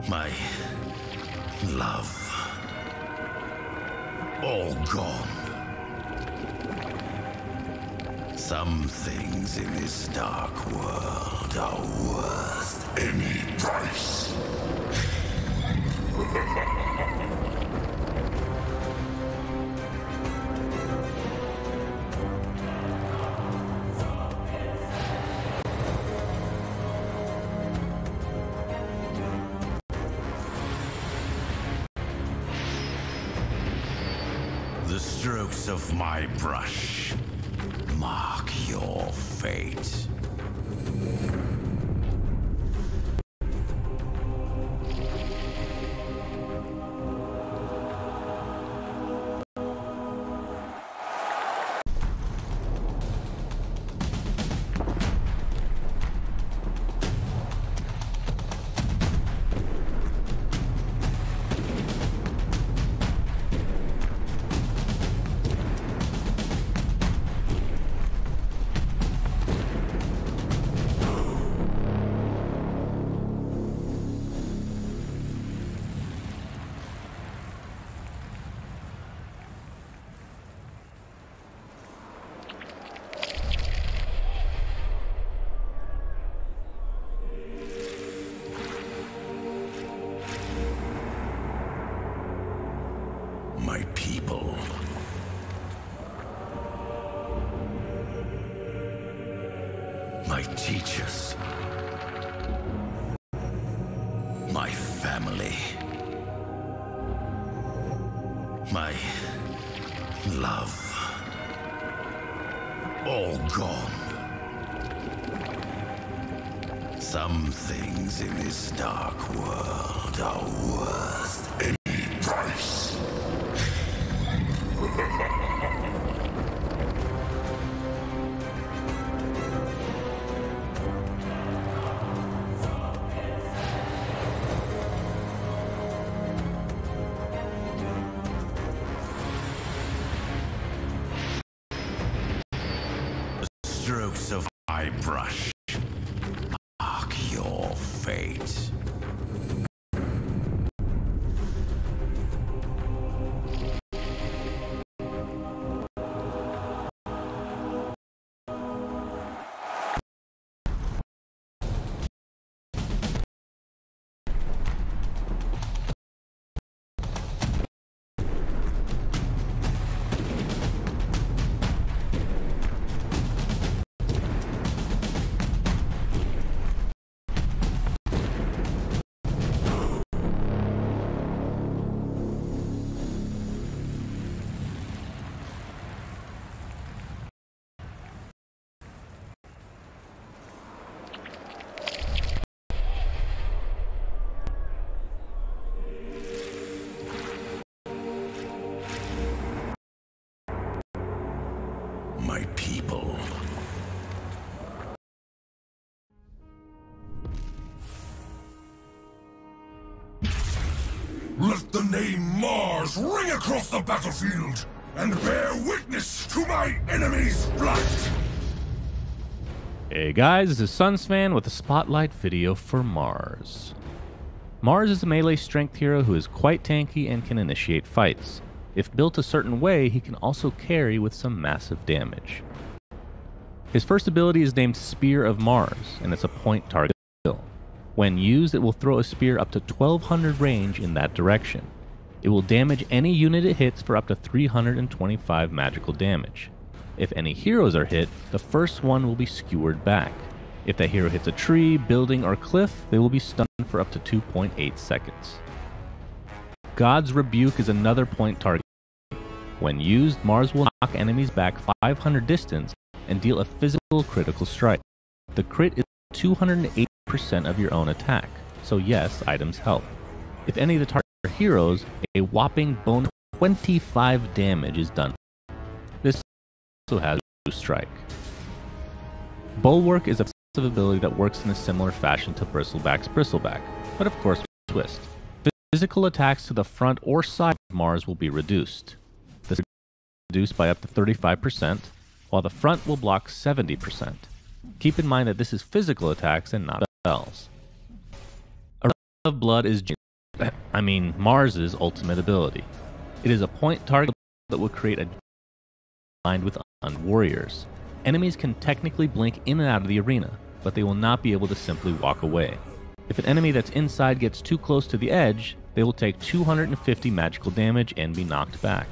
My love, all gone. Some things in this dark world are worth any price. The strokes of my brush mark your fate. My people. My teachers. My family. My love. All gone. Some things in this dark world are worth any price. The strokes of my brush mark your fate. My people. Let the name Mars ring across the battlefield and bear witness to my enemy's blood! Hey guys, this is Sunsfan with a spotlight video for Mars. Mars is a melee strength hero who is quite tanky and can initiate fights. If built a certain way, he can also carry with some massive damage. His first ability is named Spear of Mars, and it's a point target skill. When used, it will throw a spear up to 1200 range in that direction. It will damage any unit it hits for up to 325 magical damage. If any heroes are hit, the first one will be skewered back. If that hero hits a tree, building, or cliff, they will be stunned for up to 2.8 seconds. God's Rebuke is another point target. When used, Mars will knock enemies back 500 distance and deal a physical critical strike. The crit is 208% of your own attack, so yes, items help. If any of the target are heroes, a whopping bone 25 damage is done. This also has a strike. Bulwark is a passive ability that works in a similar fashion to Bristleback's Bristleback, but of course with a twist. Physical attacks to the front or side of Mars will be reduced. This is reduced by up to 35%, while the front will block 70%. Keep in mind that this is physical attacks and not spells. of Blood is Mars's ultimate ability. It is a point target that will create a aligned with warriors. Enemies can technically blink in and out of the arena, but they will not be able to simply walk away. If an enemy that's inside gets too close to the edge, they will take 250 magical damage and be knocked back.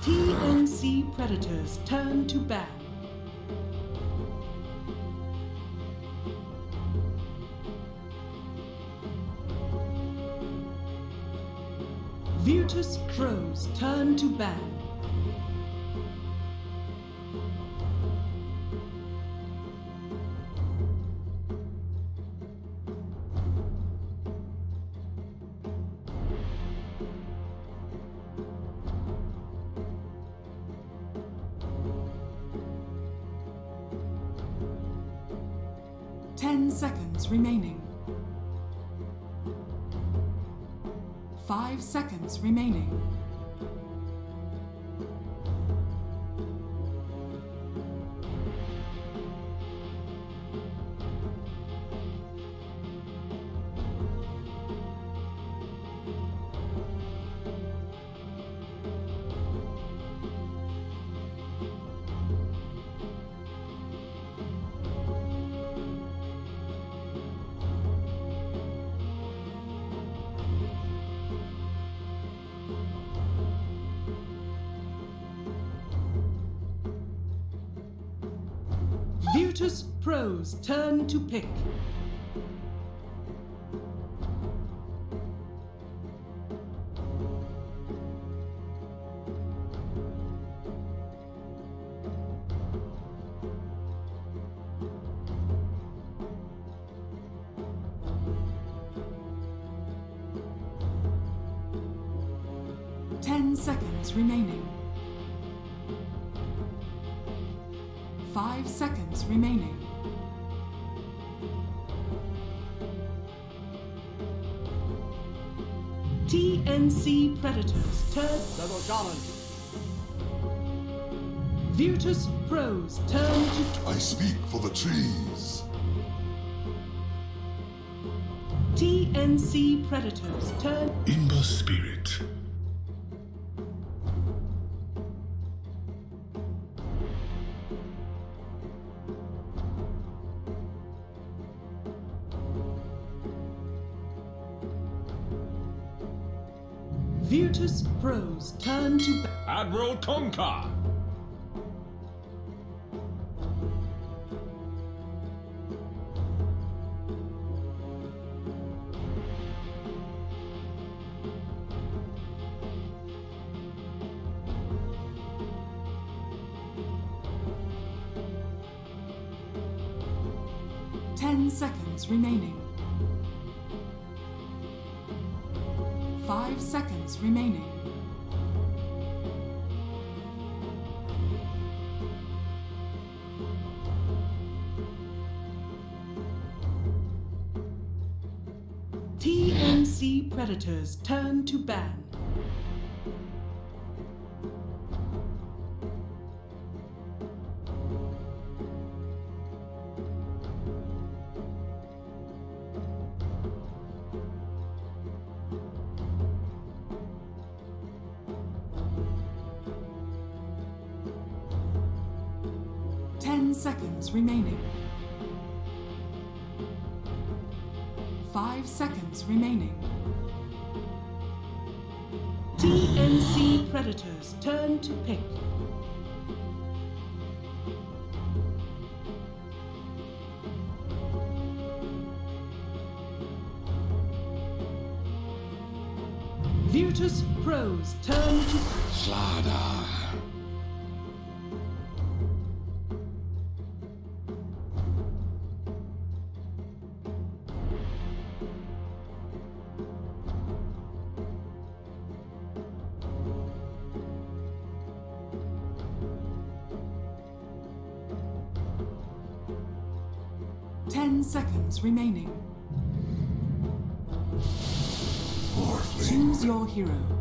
TNC Predators turn to ban. Virtus Pros turn to ban. Ten seconds remaining. 5 seconds remaining. Virtus Pros turn to pick. Ten seconds remaining. 5 seconds remaining. TNC Predators turn. Double challenge. Virtus Pros turn to. I speak for the trees. TNC Predators turn. Imba Spirit. Virtus Pros, turn to... Admiral Concar! Seconds remaining. 5 seconds remaining. TNC Predators turn to ban. Seconds remaining. 5 seconds remaining. TNC Predators turn to pick. Virtus Pros turn to Slada. 10 seconds remaining. Choose your hero.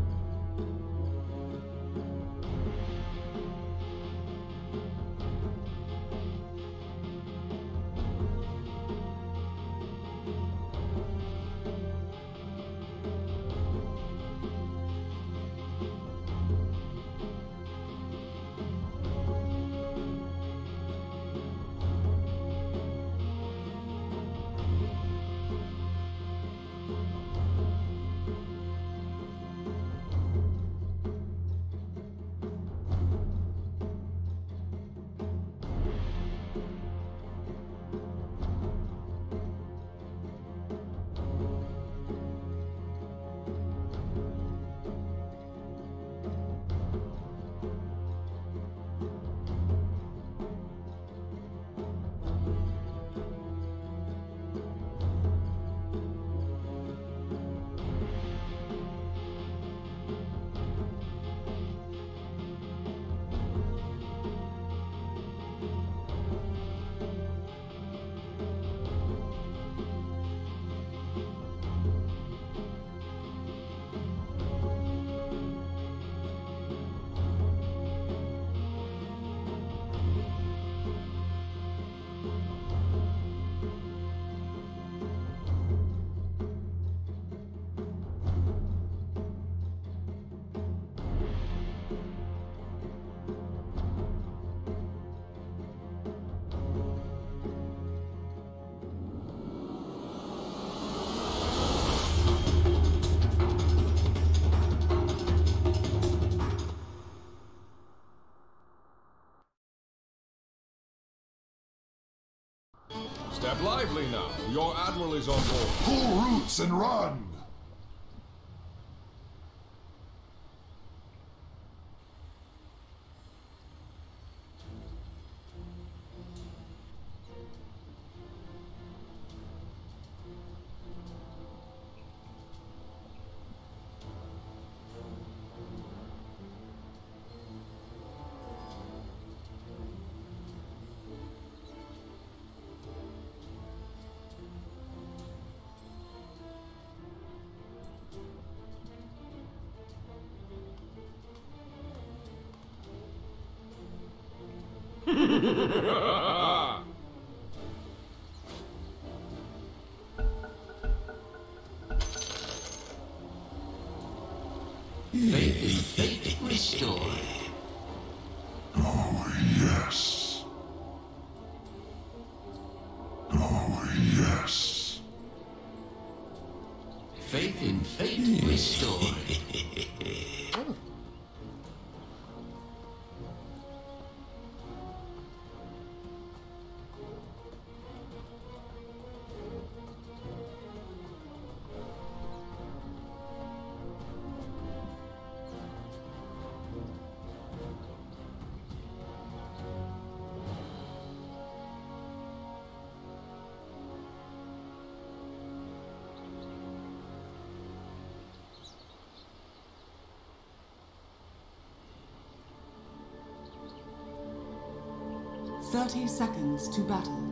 Step lively now. Your admiral is on board. Pull roots and run! Faith restored. Oh, yes. Oh, yes. Faith in fate restored. 30 seconds to battle.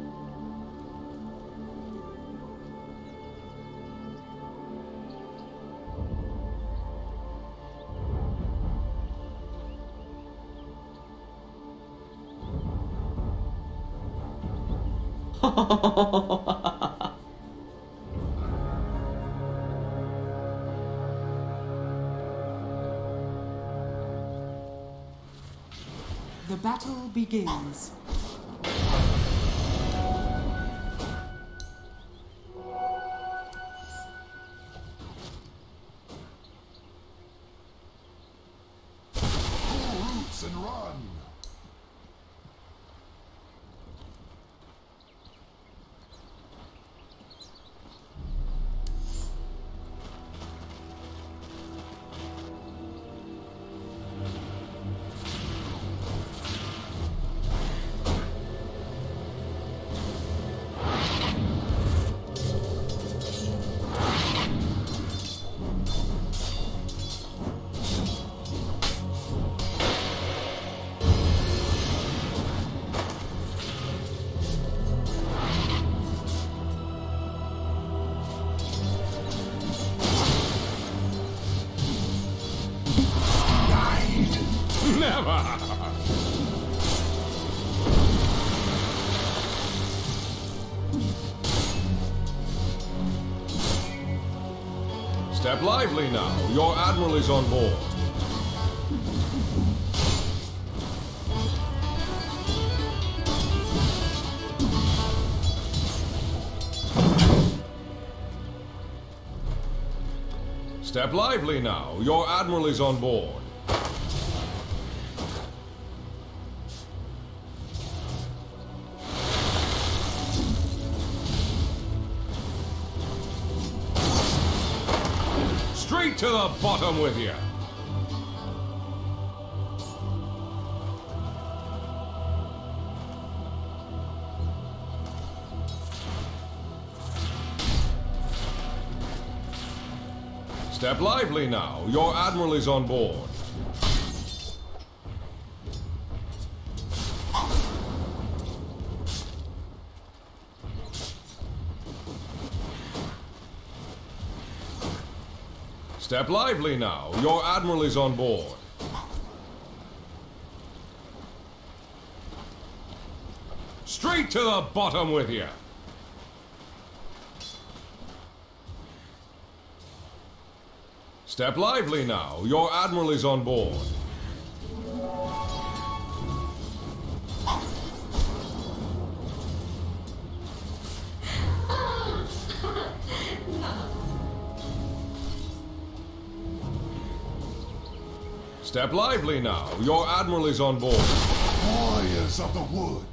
The battle begins. Pull roots and run. Never! Step lively now. Your admiral is on board. Step lively now. Your admiral is on board. Straight to the bottom with you. Step lively now. Your admiral is on board. Step lively now. Your admiral is on board. Straight to the bottom with you. Step lively now. Your admiral is on board. Step lively now. Your admiral is on board. Warriors of the wood.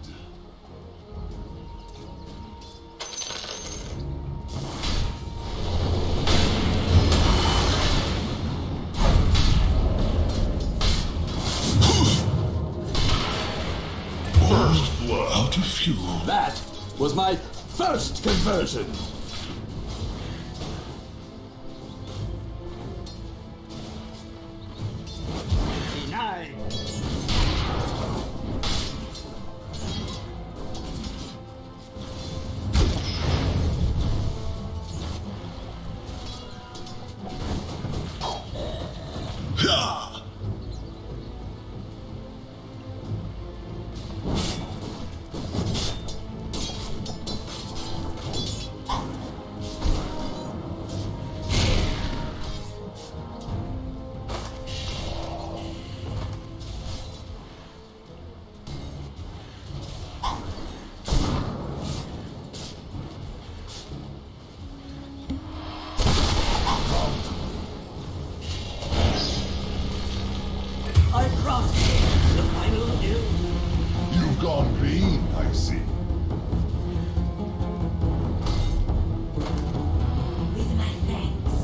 First blood. Out of fuel. That was my first conversion. Denied. I crossed the final hill. You've gone green, I see. With my thanks.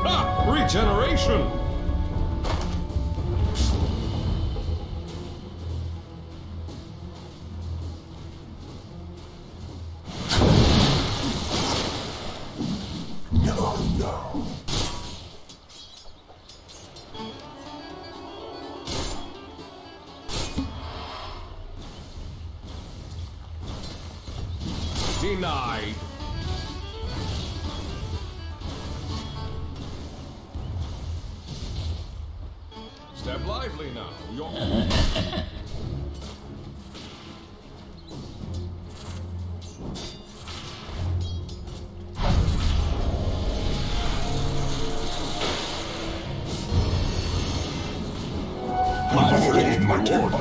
Ha! Regeneration! Step lively now. You're Unafraid, my lord.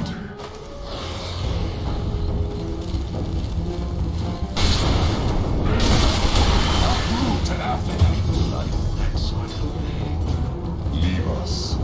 to Africa. Leave us.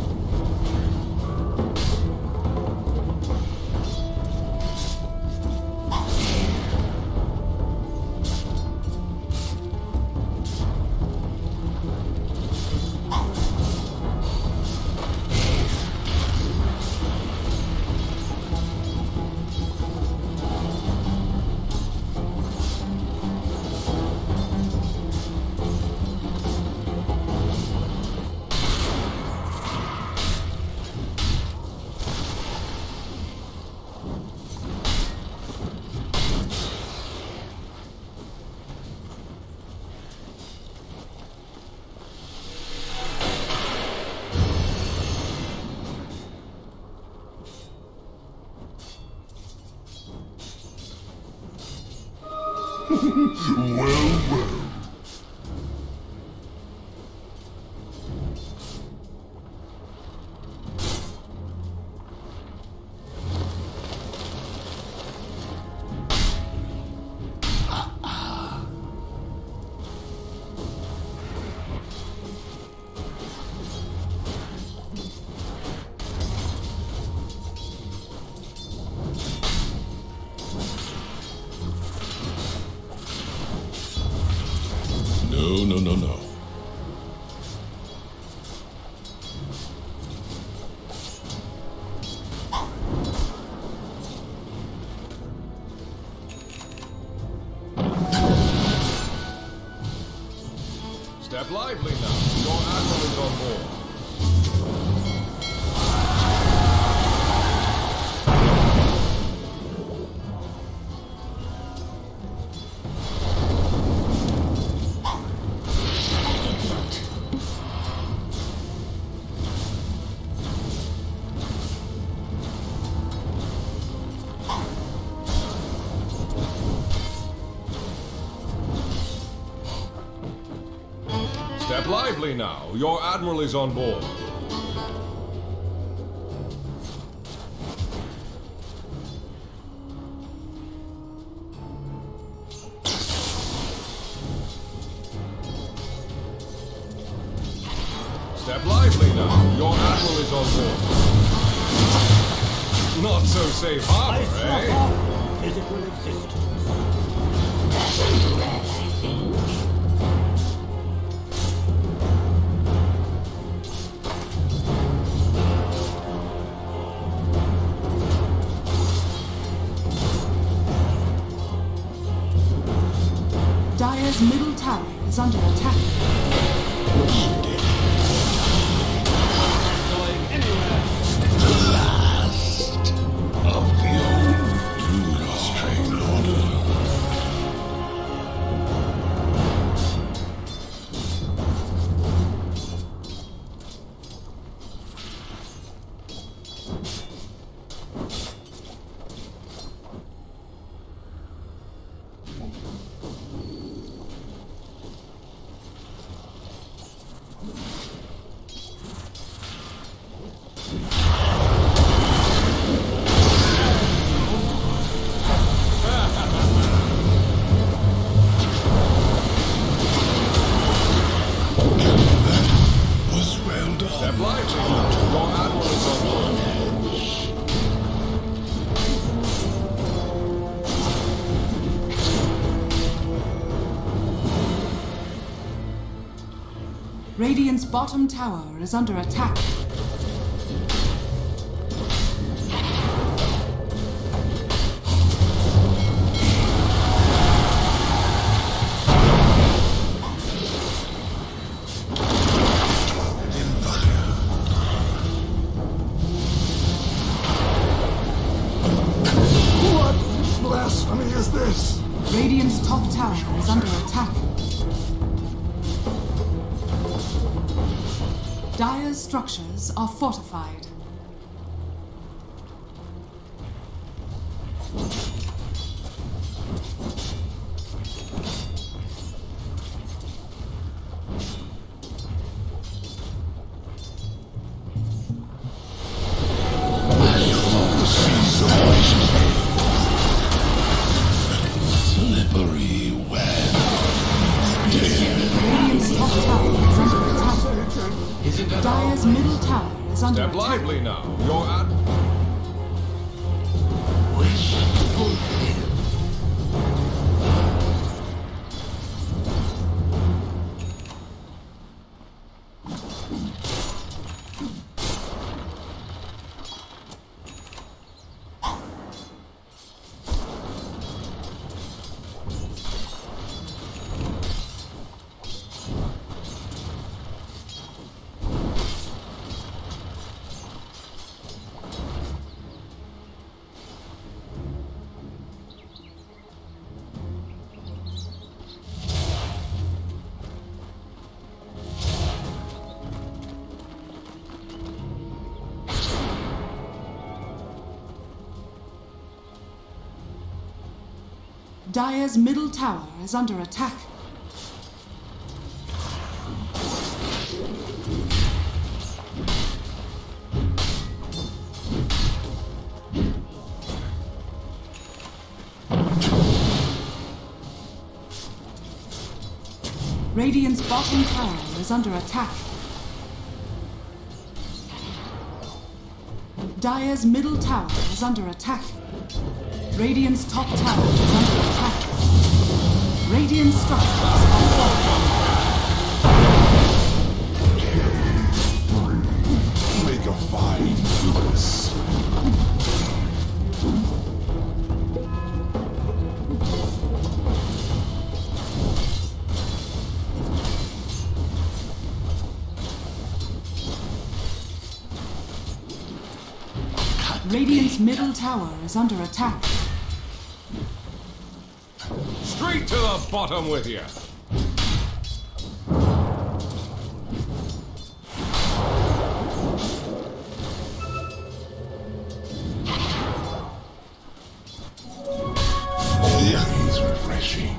Well, well. No. Step lively now. Your admiral is on board. Step lively now. Your admiral is on board. Step lively now. Your admiral is on board. Not so safe harbor, eh? Physical existence. Dire's middle tower is under attack. Going anywhere. The last of the old strain order. Step lively now. Your admiral is on board. Radiant's bottom tower is under attack. What blasphemy is this? Radiant's top tower is under attack. Dire's structures are fortified. Slippery web. Radiant's top tower is under attack. Dire's middle tower is under Step attack. lively now. Your ad... Wish fulfilled. Dire's middle tower is under attack. Radiant's bottom tower is under attack. Dire's middle tower is under attack. Radiant's top tower is under attack. Radiant structures are falling. Make a fine goodness. Radiant's middle tower is under attack. Straight to the bottom with you. This is refreshing.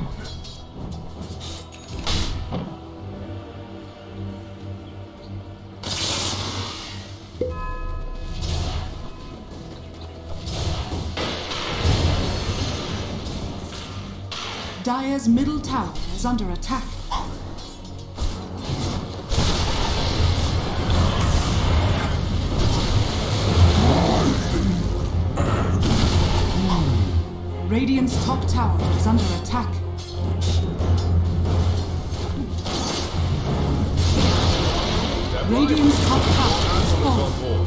Dire's middle tower is under attack. Radiant's top tower is under attack. Step Radiant's lively. top tower is Admiral's on falling. board.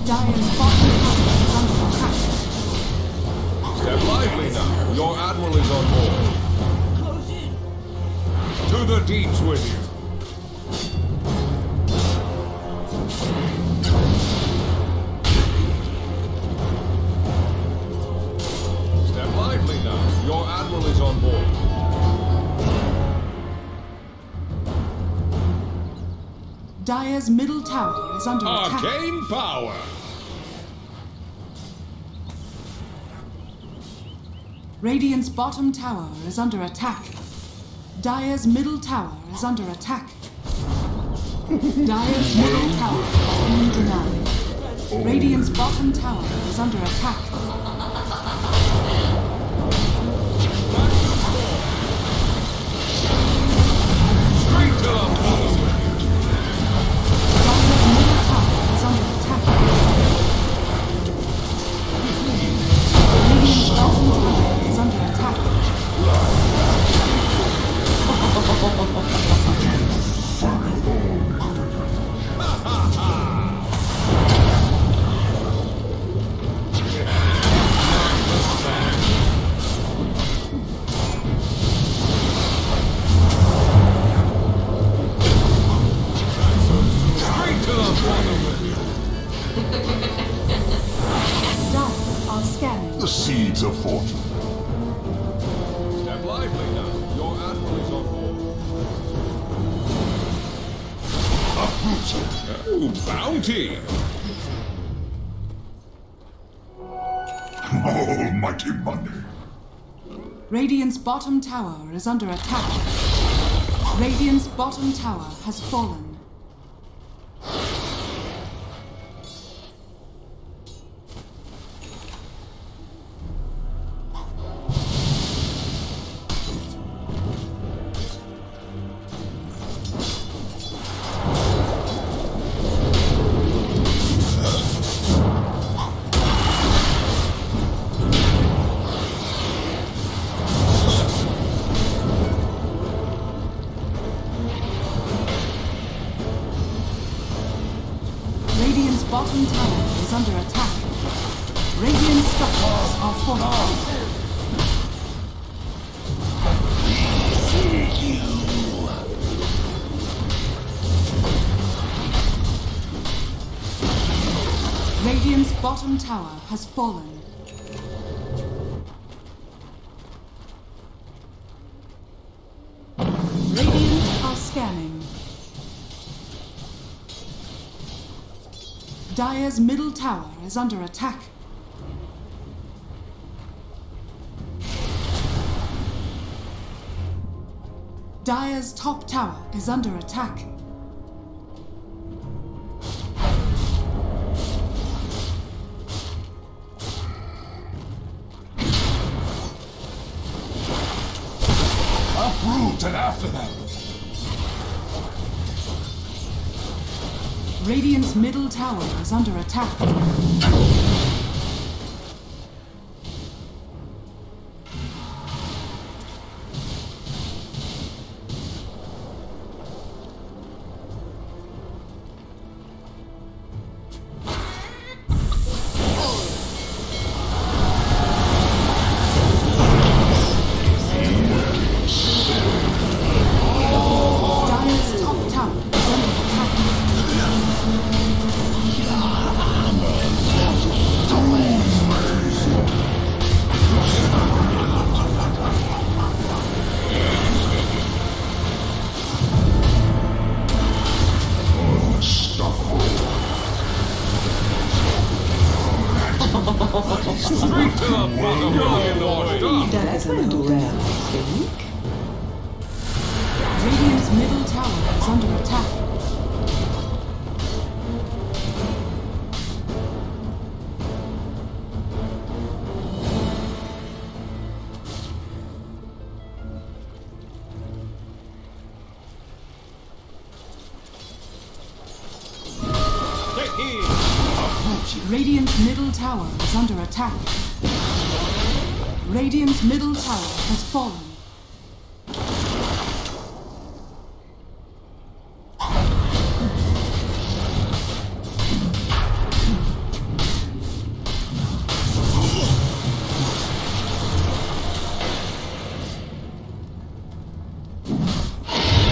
Dire's bottom tower is under attack. Step lively now. Your admiral is on board. Close in. To the deeps with you. Step lively now. Your admiral is on board. Dire's middle tower is under attack. Arcane power. Radiant's bottom tower is under attack. Dire's middle tower is under attack. Dire's middle tower has been denied. Radiant's bottom tower is under attack. Straight to the bottom. Dire's middle tower is under attack. Radiant's bottom tower is under attack. seeds of fortune. Step lively now. Your admiral is on board. Oh, bounty! Almighty money. Radiant's bottom tower is under attack. Radiant's bottom tower has fallen. Radiant's bottom tower is under attack. Radiant structures are fortified. Radiant's bottom tower has fallen. Radiant are scanning. Dire's middle tower is under attack. Dire's top tower is under attack. Uproot and after them. Radiant's middle tower is under attack. Dire's top tower is under attack. Straight to the bottom line, or That's a little round, I think. Radiant's middle tower is under attack. Radiant's middle tower is under attack. Radiant's middle tower has fallen.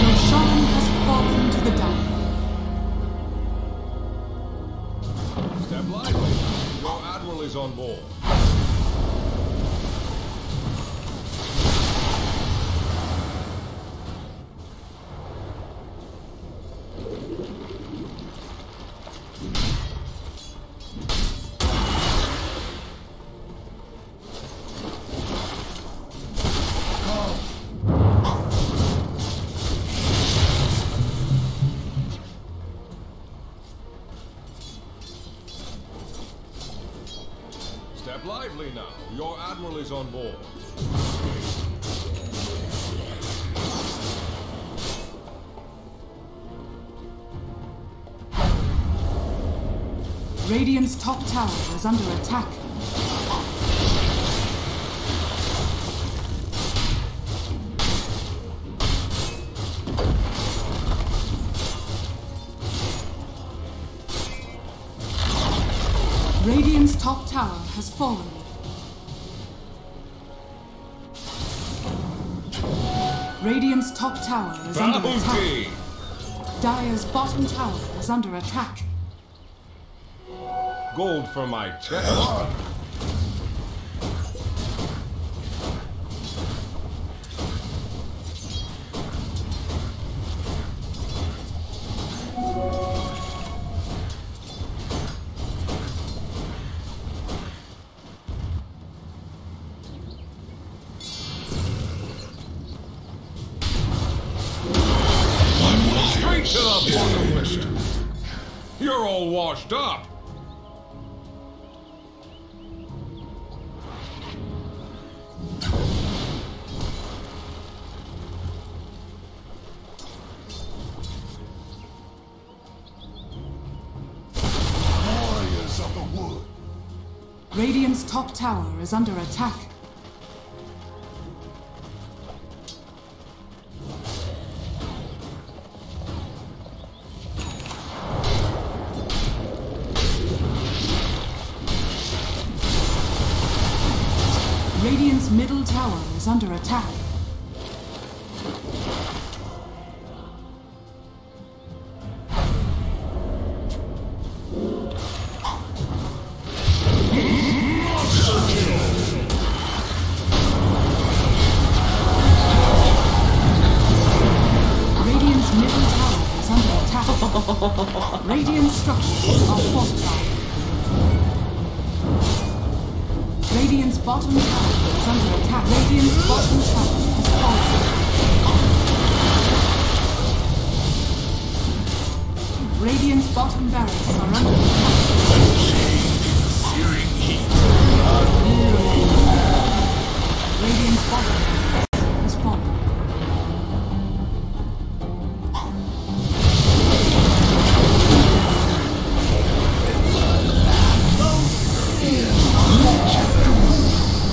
Roshan has fallen to the Dire. Step lively. Your admiral is on board. Step lively now. Your admiral is on board. Radiant's top tower is under attack. Radiant's top tower has fallen. Radiant's top tower is under attack. Bounty! Dire's bottom tower is under attack. Gold for my chest. all washed up. Warriors of the wood. Radiant's top tower is under attack. Radiant's middle tower is under attack. Radiant's middle tower is under attack. Radiant structures are fortified. Radiant's bottom tower is under attack. Radiant's bottom tower has fallen. Radiant's bottom barracks are under attack. Searing heat. Radiant's bottom barracks has fallen.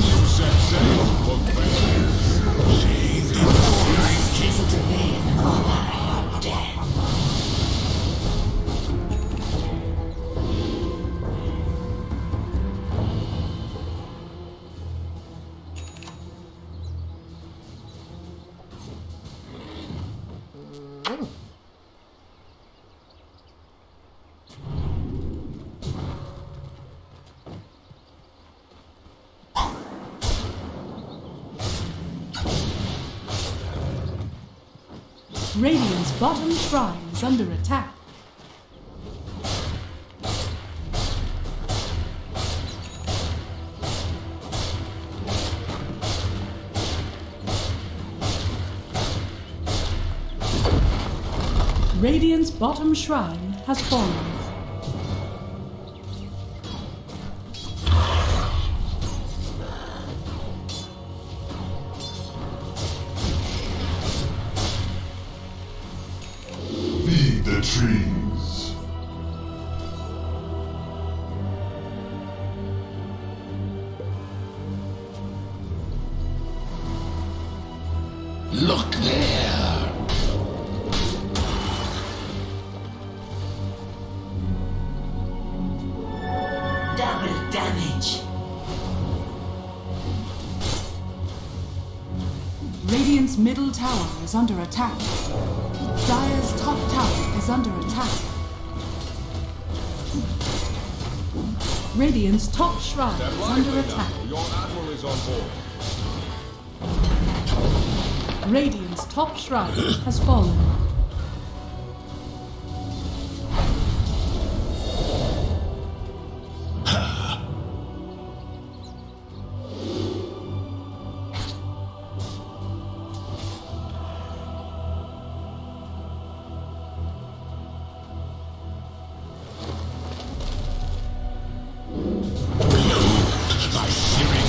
You set sail, Book. Radiant's bottom shrine is under attack. Radiant's bottom shrine has fallen. Feed the trees. Look there! Double damage. Radiant's middle tower is under attack. Dire's top tower is under attack. Radiant's top shrine Step is lively under attack. now. Your admiral is on board. Radiant's top shrine has fallen. My searing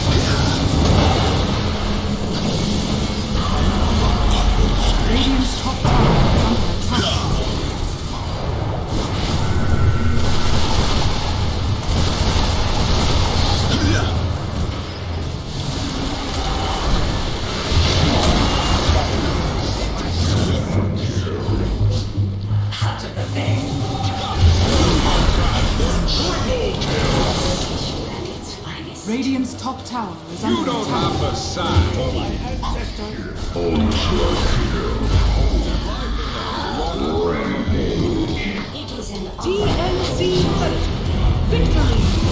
Radiant's top tower is under attack. Out of the bed. At its finest. Radiant's top tower is You under don't attack. have the sack. It is an TNC victory!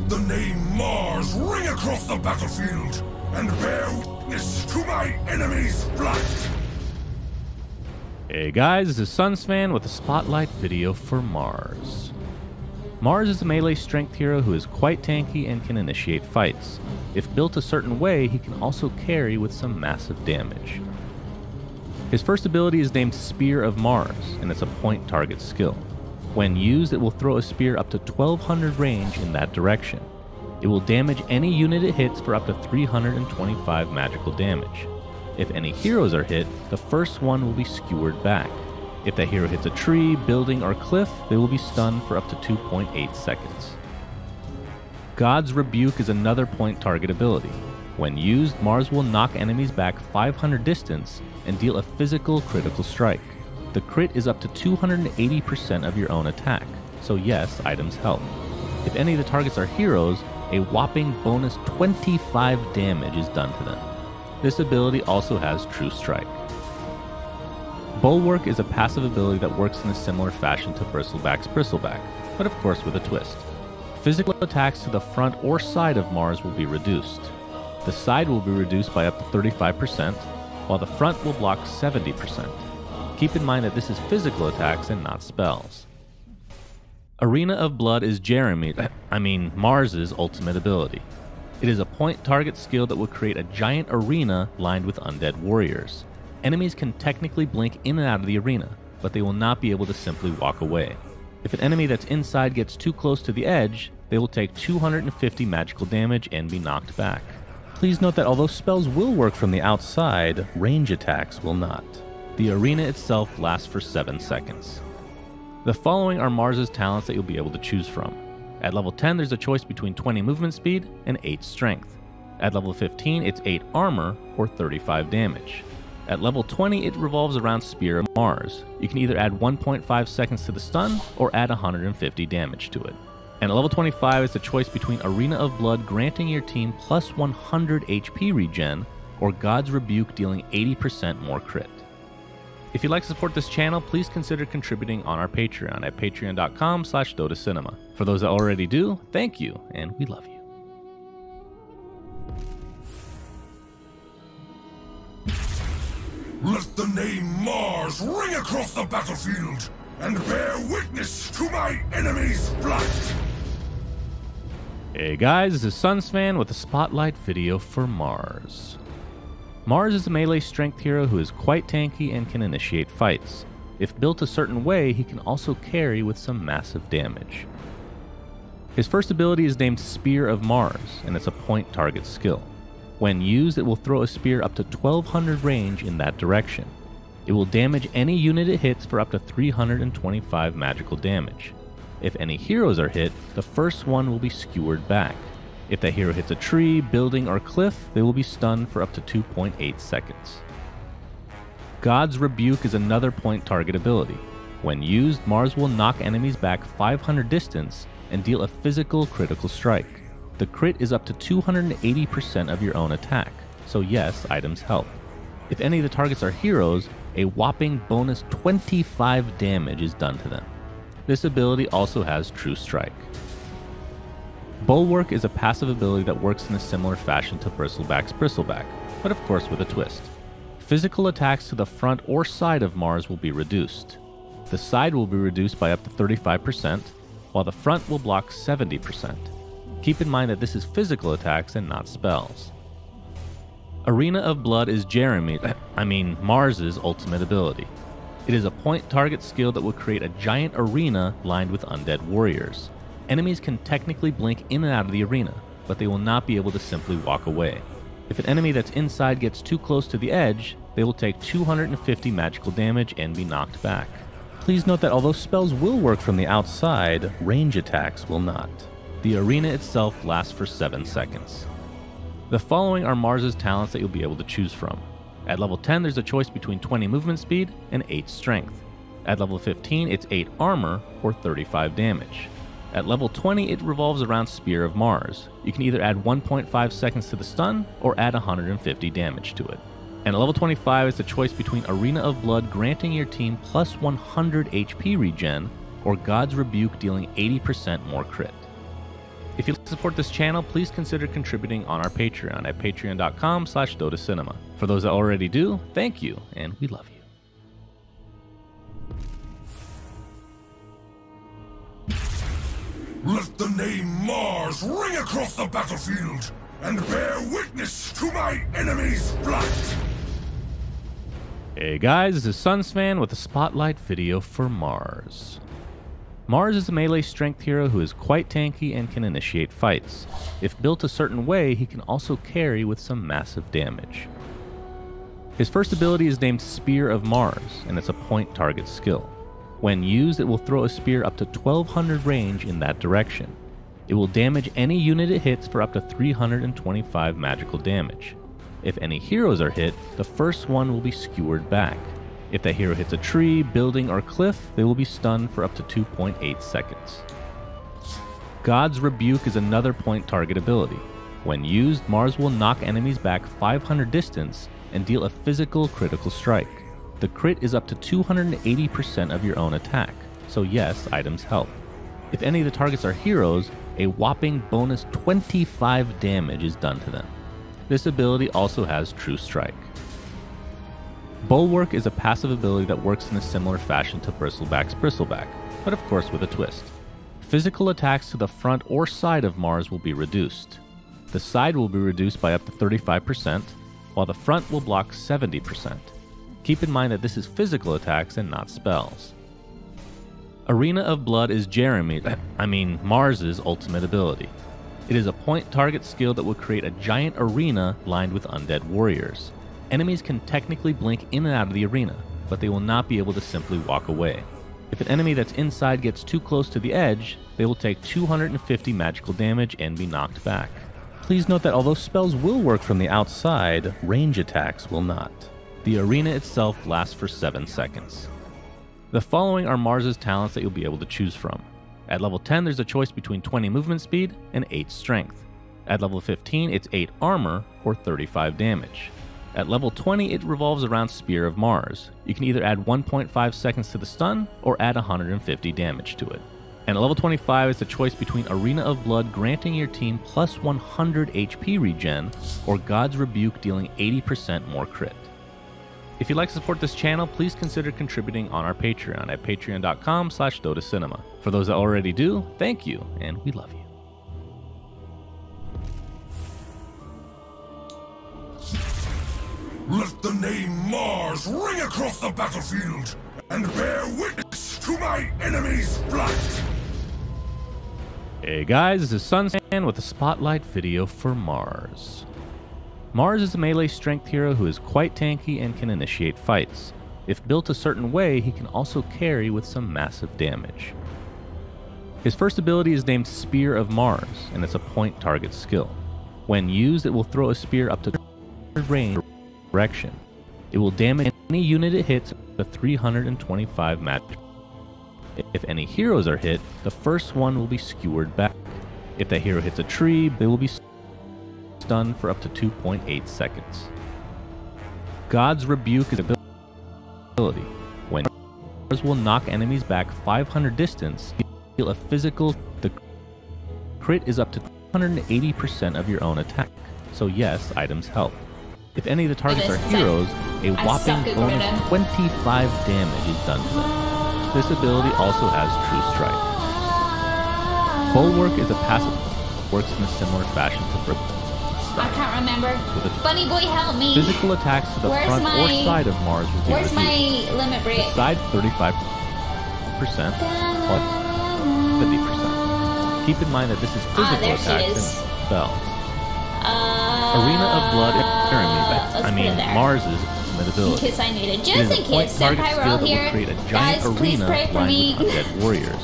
Let the name Mars ring across the battlefield and bear witness to my enemy's flight. Hey guys, this is Sunsfan with a spotlight video for Mars. Mars is a melee strength hero who is quite tanky and can initiate fights. If built a certain way, he can also carry with some massive damage. His first ability is named Spear of Mars, and it's a point target skill. When used, it will throw a spear up to 1200 range in that direction. It will damage any unit it hits for up to 325 magical damage. If any heroes are hit, the first one will be skewered back. If that hero hits a tree, building, or cliff, they will be stunned for up to 2.8 seconds. God's Rebuke is another point target ability. When used, Mars will knock enemies back 500 distance and deal a physical critical strike. The crit is up to 280% of your own attack, so yes, items help. If any of the targets are heroes, a whopping bonus 25 damage is done to them. This ability also has True Strike. Bulwark is a passive ability that works in a similar fashion to Bristleback's Bristleback, but of course with a twist. Physical attacks to the front or side of Mars will be reduced. The side will be reduced by up to 35%, while the front will block 70%. Keep in mind that this is physical attacks and not spells. Arena of Blood is Mars's ultimate ability. It is a point target skill that will create a giant arena lined with undead warriors. Enemies can technically blink in and out of the arena, but they will not be able to simply walk away. If an enemy that's inside gets too close to the edge, they will take 250 magical damage and be knocked back. Please note that although spells will work from the outside, range attacks will not. The arena itself lasts for 7 seconds. The following are Mars's talents that you'll be able to choose from. At level 10, there's a choice between 20 movement speed and 8 strength. At level 15, it's 8 armor or 35 damage. At level 20, it revolves around Spear of Mars. You can either add 1.5 seconds to the stun or add 150 damage to it. And at level 25, it's a choice between Arena of Blood granting your team plus 100 HP regen or God's Rebuke dealing 80% more crit. If you'd like to support this channel, please consider contributing on our Patreon at patreon.com/DotaCinema. For those that already do, thank you, and we love you. Let the name Mars ring across the battlefield and bear witness to my enemy's flight. Hey guys, this is Sunsfan with a spotlight video for Mars. Mars is a melee strength hero who is quite tanky and can initiate fights. If built a certain way, he can also carry with some massive damage. His first ability is named Spear of Mars, and it's a point target skill. When used, it will throw a spear up to 1200 range in that direction. It will damage any unit it hits for up to 325 magical damage. If any heroes are hit, the first one will be skewered back. If that hero hits a tree, building, or cliff, they will be stunned for up to 2.8 seconds. God's Rebuke is another point target ability. When used, Mars will knock enemies back 500 distance and deal a physical critical strike. The crit is up to 280% of your own attack, so yes, items help. If any of the targets are heroes, a whopping bonus 25 damage is done to them. This ability also has True Strike. Bulwark is a passive ability that works in a similar fashion to Bristleback's Bristleback, but of course with a twist. Physical attacks to the front or side of Mars will be reduced. The side will be reduced by up to 35%, while the front will block 70%. Keep in mind that this is physical attacks and not spells. Arena of Blood is Mars's ultimate ability. It is a point target skill that will create a giant arena lined with undead warriors. Enemies can technically blink in and out of the arena, but they will not be able to simply walk away. If an enemy that's inside gets too close to the edge, they will take 250 magical damage and be knocked back. Please note that although spells will work from the outside, range attacks will not. The arena itself lasts for 7 seconds. The following are Mars's talents that you'll be able to choose from. At level 10, there's a choice between 20 movement speed and 8 strength. At level 15, it's 8 armor or 35 damage. At level 20, it revolves around Spear of Mars. You can either add 1.5 seconds to the stun or add 150 damage to it. And at level 25, it's a choice between Arena of Blood granting your team plus 100 HP regen or God's Rebuke dealing 80% more crit. If you'd like to support this channel, please consider contributing on our Patreon at patreon.com/DotaCinema. For those that already do, thank you, and we love you. Let the name Mars ring across the battlefield and bear witness to my enemy's blood! Hey guys, this is Sunsfan with a spotlight video for Mars. Mars is a melee strength hero who is quite tanky and can initiate fights. If built a certain way, he can also carry with some massive damage. His first ability is named Spear of Mars, and it's a point target skill. When used, it will throw a spear up to 1200 range in that direction. It will damage any unit it hits for up to 325 magical damage. If any heroes are hit, the first one will be skewered back. If the hero hits a tree, building, or cliff, they will be stunned for up to 2.8 seconds. God's Rebuke is another point target ability. When used, Mars will knock enemies back 500 distance and deal a physical critical strike. The crit is up to 280% of your own attack, so yes, items help. If any of the targets are heroes, a whopping bonus 25 damage is done to them. This ability also has True Strike. Bulwark is a passive ability that works in a similar fashion to Bristleback's Bristleback, but of course with a twist. Physical attacks to the front or side of Mars will be reduced. The side will be reduced by up to 35%, while the front will block 70%. Keep in mind that this is physical attacks and not spells. Arena of Blood is Mars's ultimate ability. It is a point target skill that will create a giant arena lined with undead warriors. Enemies can technically blink in and out of the arena, but they will not be able to simply walk away. If an enemy that's inside gets too close to the edge, they will take 250 magical damage and be knocked back. Please note that although spells will work from the outside, range attacks will not. The arena itself lasts for 7 seconds. The following are Mars's talents that you'll be able to choose from. At level 10, there's a choice between 20 movement speed and 8 strength. At level 15, it's 8 armor or 35 damage. At level 20, it revolves around Spear of Mars. You can either add 1.5 seconds to the stun or add 150 damage to it. And at level 25, it's a choice between Arena of Blood granting your team plus 100 HP regen or God's Rebuke dealing 80% more crit. If you'd like to support this channel, please consider contributing on our Patreon at patreon.com/DotaCinema. For those that already do, thank you, and we love you. Let the name Mars ring across the battlefield and bear witness to my enemy's blood! Hey guys, this is Sunsfan with a spotlight video for Mars. Mars is a melee strength hero who is quite tanky and can initiate fights. If built a certain way, he can also carry with some massive damage. His first ability is named Spear of Mars, and it's a point target skill. When used, it will throw a spear up to 300 range direction. It will damage any unit it hits to 325 magic. If any heroes are hit, the first one will be skewered back. If the hero hits a tree, they will be stunned for up to 2.8 seconds. God's Rebuke is an ability. When Mars will knock enemies back 500 distance, deal a physical. The crit is up to 280% of your own attack, so yes, items help. If any of the targets are heroes, a whopping bonus 25 damage is done to them. This ability also has True Strike. Bulwark is a passive that works in a similar fashion to I can't remember. Bunny boy, help me. Physical attacks to the front or side of Mars will be reduced. Where's my limit break? Side 35%, plus 50%. Keep in mind that this is physical attacks and spells. Arena of Blood Mars's ultimate ability. In case I need it. Just in case. Senpai, we're all here. Create a giant Guys, please arena pray for lined me. with undead warriors.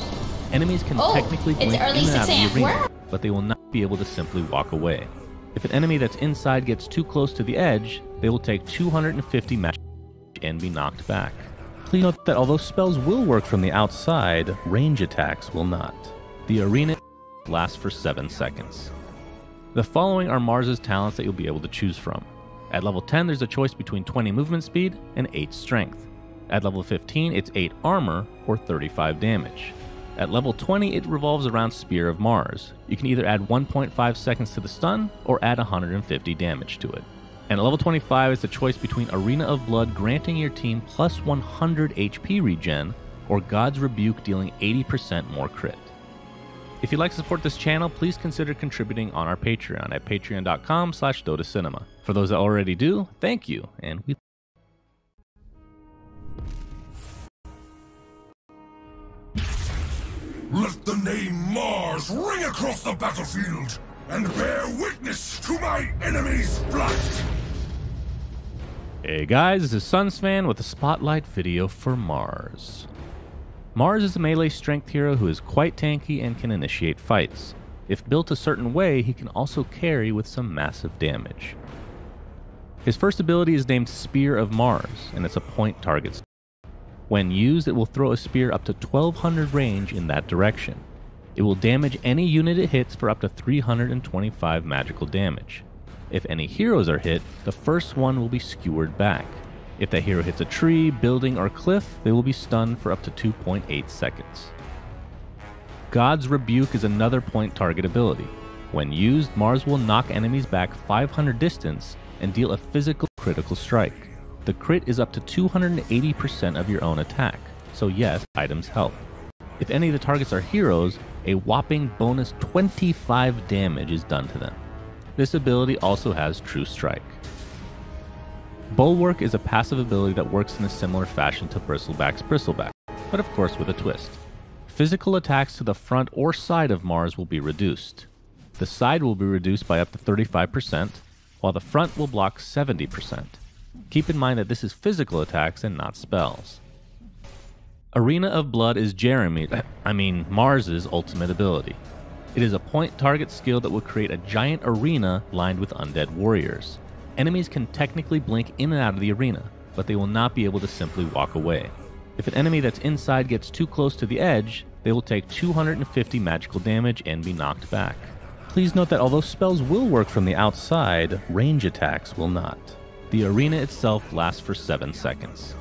Enemies can technically blink in and out of the arena, but they will not be able to simply walk away. If an enemy that's inside gets too close to the edge, they will take 250 magic and be knocked back. Please note that although spells will work from the outside, range attacks will not. The arena lasts for 7 seconds. The following are Mars's talents that you'll be able to choose from. At level 10, there's a choice between 20 movement speed and 8 strength. At level 15, it's 8 armor or 35 damage. At level 20, it revolves around Spear of Mars. You can either add 1.5 seconds to the stun, or add 150 damage to it. And at level 25 is the choice between Arena of Blood granting your team plus 100 HP regen, or God's Rebuke dealing 80% more crit. If you'd like to support this channel, please consider contributing on our Patreon at patreon.com/DotaCinema. For those that already do, thank you, and we Let the name Mars ring across the battlefield and bear witness to my enemy's blood! Hey guys, this is Sunsfan with a spotlight video for Mars. Mars is a melee strength hero who is quite tanky and can initiate fights. If built a certain way, he can also carry with some massive damage. His first ability is named Spear of Mars, and it's a point target. When used, it will throw a spear up to 1200 range in that direction. It will damage any unit it hits for up to 325 magical damage. If any heroes are hit, the first one will be skewered back. If that hero hits a tree, building, or cliff, they will be stunned for up to 2.8 seconds. God's Rebuke is another point target ability. When used, Mars will knock enemies back 500 distance and deal a physical critical strike. The crit is up to 280% of your own attack, so yes, items help. If any of the targets are heroes, a whopping bonus 25 damage is done to them. This ability also has True Strike. Bulwark is a passive ability that works in a similar fashion to Bristleback's Bristleback, but of course with a twist. Physical attacks to the front or side of Mars will be reduced. The side will be reduced by up to 35%, while the front will block 70%. Keep in mind that this is physical attacks and not spells. Arena of Blood is Mars's ultimate ability. It is a point target skill that will create a giant arena lined with undead warriors. Enemies can technically blink in and out of the arena, but they will not be able to simply walk away. If an enemy that's inside gets too close to the edge, they will take 250 magical damage and be knocked back. Please note that although spells will work from the outside, range attacks will not. The arena itself lasts for 7 seconds.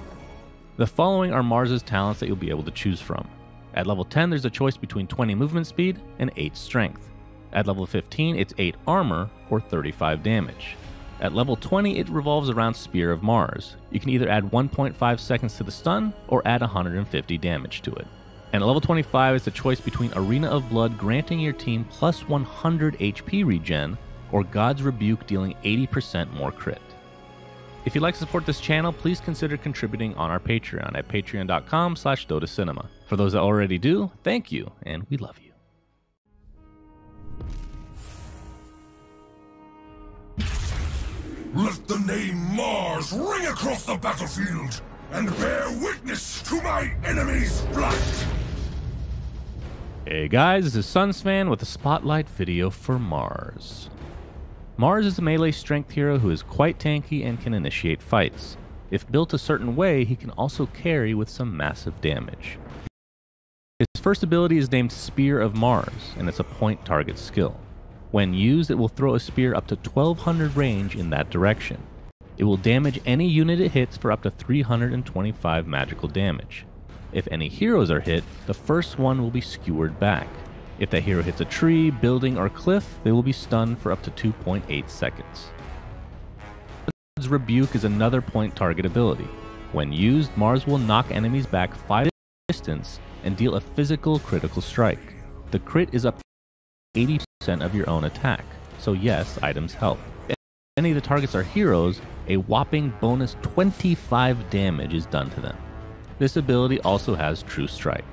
The following are Mars's talents that you'll be able to choose from. At level 10, there's a choice between 20 movement speed and 8 strength. At level 15, it's 8 armor or 35 damage. At level 20, it revolves around Spear of Mars. You can either add 1.5 seconds to the stun or add 150 damage to it. And at level 25 is the choice between Arena of Blood granting your team plus 100 HP regen, or God's Rebuke dealing 80% more crit. If you'd like to support this channel, please consider contributing on our Patreon at patreon.com/DotaCinema. For those that already do, thank you, and we love you. Let the name Mars ring across the battlefield and bear witness to my enemy's blood! Hey guys, this is Sunsfan with a spotlight video for Mars. Mars is a melee strength hero who is quite tanky and can initiate fights. If built a certain way, he can also carry with some massive damage. His first ability is named Spear of Mars, and it's a point target skill. When used, it will throw a spear up to 1200 range in that direction. It will damage any unit it hits for up to 325 magical damage. If any heroes are hit, the first one will be skewered back. If that hero hits a tree, building, or cliff, they will be stunned for up to 2.8 seconds. God's Rebuke is another point target ability. When used, Mars will knock enemies back 5 distance and deal a physical critical strike. The crit is up to 80% of your own attack, so yes, items help. If any of the targets are heroes, a whopping bonus 25 damage is done to them. This ability also has True Strike.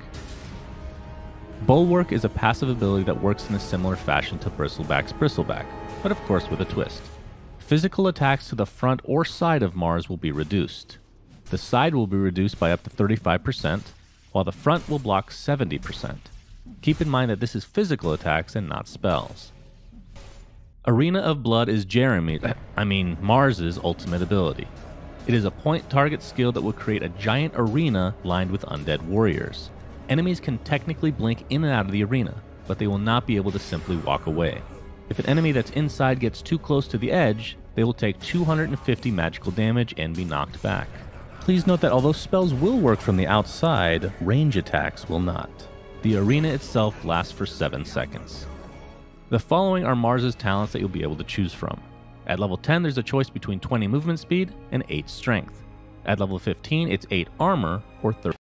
Bulwark is a passive ability that works in a similar fashion to Bristleback's Bristleback, but of course with a twist. Physical attacks to the front or side of Mars will be reduced. The side will be reduced by up to 35%, while the front will block 70%. Keep in mind that this is physical attacks and not spells. Arena of Blood is Mars's ultimate ability. It is a point target skill that will create a giant arena lined with undead warriors. Enemies can technically blink in and out of the arena, but they will not be able to simply walk away. If an enemy that's inside gets too close to the edge, they will take 250 magical damage and be knocked back. Please note that although spells will work from the outside, range attacks will not. The arena itself lasts for 7 seconds. The following are Mars's talents that you'll be able to choose from. At level 10, there's a choice between 20 movement speed and 8 strength. At level 15, it's 8 armor or 30.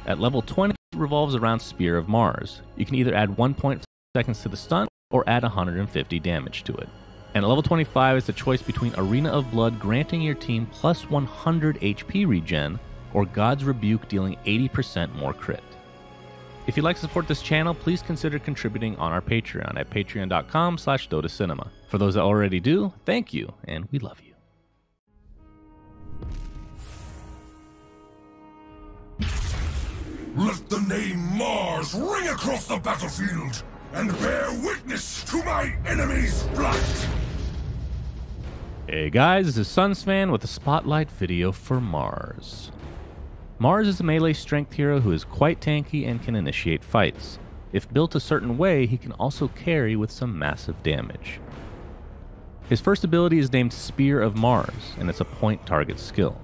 At level 20, it revolves around Spear of Mars. You can either add 1.5 seconds to the stun or add 150 damage to it. And at level 25, it's a choice between Arena of Blood granting your team plus 100 HP regen or God's Rebuke dealing 80% more crit. If you'd like to support this channel, please consider contributing on our Patreon at patreon.com/DotaCinema. For those that already do, thank you, and we love you. Let the name Mars ring across the battlefield and bear witness to my enemy's flight! Hey guys, this is Sunsfan with a spotlight video for Mars. Mars is a melee strength hero who is quite tanky and can initiate fights. If built a certain way, he can also carry with some massive damage. His first ability is named Spear of Mars, and it's a point target skill.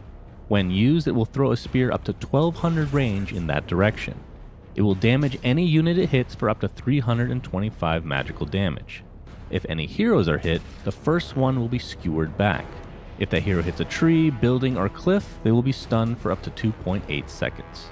When used, it will throw a spear up to 1200 range in that direction. It will damage any unit it hits for up to 325 magical damage. If any heroes are hit, the first one will be skewered back. If that hero hits a tree, building, or cliff, they will be stunned for up to 2.8 seconds.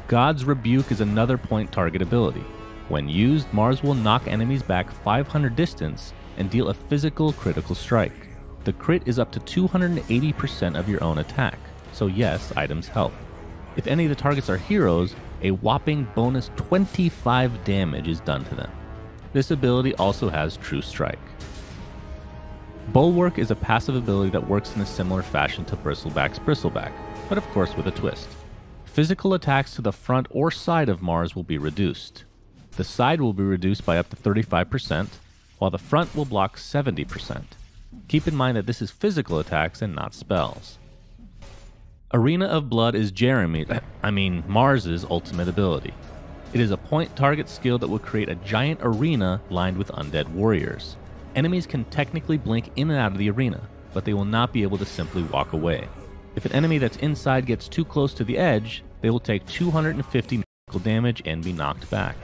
God's Rebuke is another point target ability. When used, Mars will knock enemies back 500 distance and deal a physical critical strike. The crit is up to 280% of your own attack, so yes, items help. If any of the targets are heroes, a whopping bonus 25 damage is done to them. This ability also has True Strike. Bulwark is a passive ability that works in a similar fashion to Bristleback's Bristleback, but of course with a twist. Physical attacks to the front or side of Mars will be reduced. The side will be reduced by up to 35%, while the front will block 70%. Keep in mind that this is physical attacks and not spells. Arena of Blood is Mars's ultimate ability. It is a point target skill that will create a giant arena lined with undead warriors. Enemies can technically blink in and out of the arena, but they will not be able to simply walk away. If an enemy that's inside gets too close to the edge, they will take 250 magical damage and be knocked back.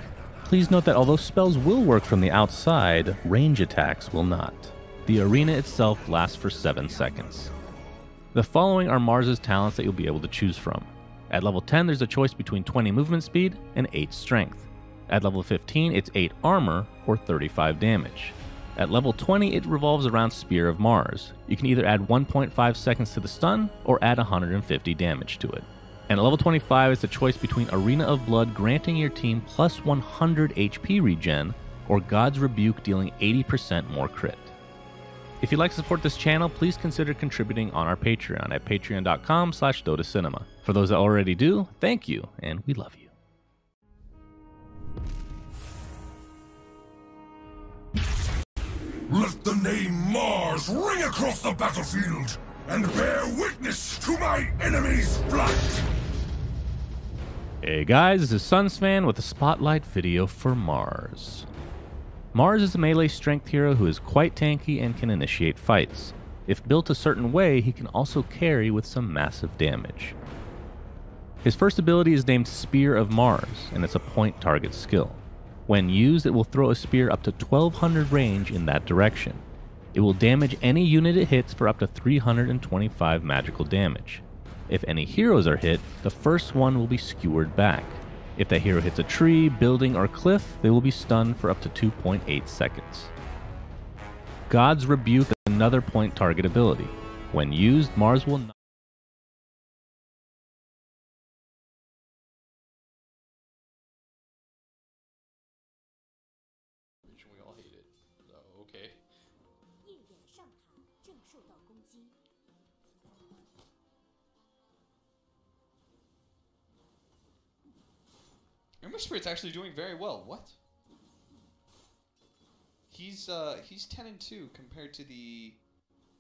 Please note that although spells will work from the outside, range attacks will not. The arena itself lasts for 7 seconds. The following are Mars's talents that you'll be able to choose from. At level 10, there's a choice between 20 movement speed and 8 strength. At level 15, it's 8 armor or 35 damage. At level 20, it revolves around Spear of Mars. You can either add 1.5 seconds to the stun or add 150 damage to it. And at level 25, it's a choice between Arena of Blood granting your team plus 100 HP regen or God's Rebuke dealing 80% more crit. If you'd like to support this channel, please consider contributing on our Patreon at patreon.com/DotaCinema. For those that already do, thank you, and we love you. Let the name Mars ring across the battlefield and bear witness to my enemy's flight! Hey guys, this is Sunsfan with a spotlight video for Mars. Mars is a melee strength hero who is quite tanky and can initiate fights. If built a certain way, he can also carry with some massive damage. His first ability is named Spear of Mars, and it's a point target skill. When used, it will throw a spear up to 1200 range in that direction. It will damage any unit it hits for up to 325 magical damage. If any heroes are hit, the first one will be skewered back. If that hero hits a tree, building, or cliff, they will be stunned for up to 2.8 seconds. God's Rebuke is another point target ability. When used, Mars will not we all hate it. So, okay. Ember Spirit's actually doing very well. What? He's 10-2 compared to the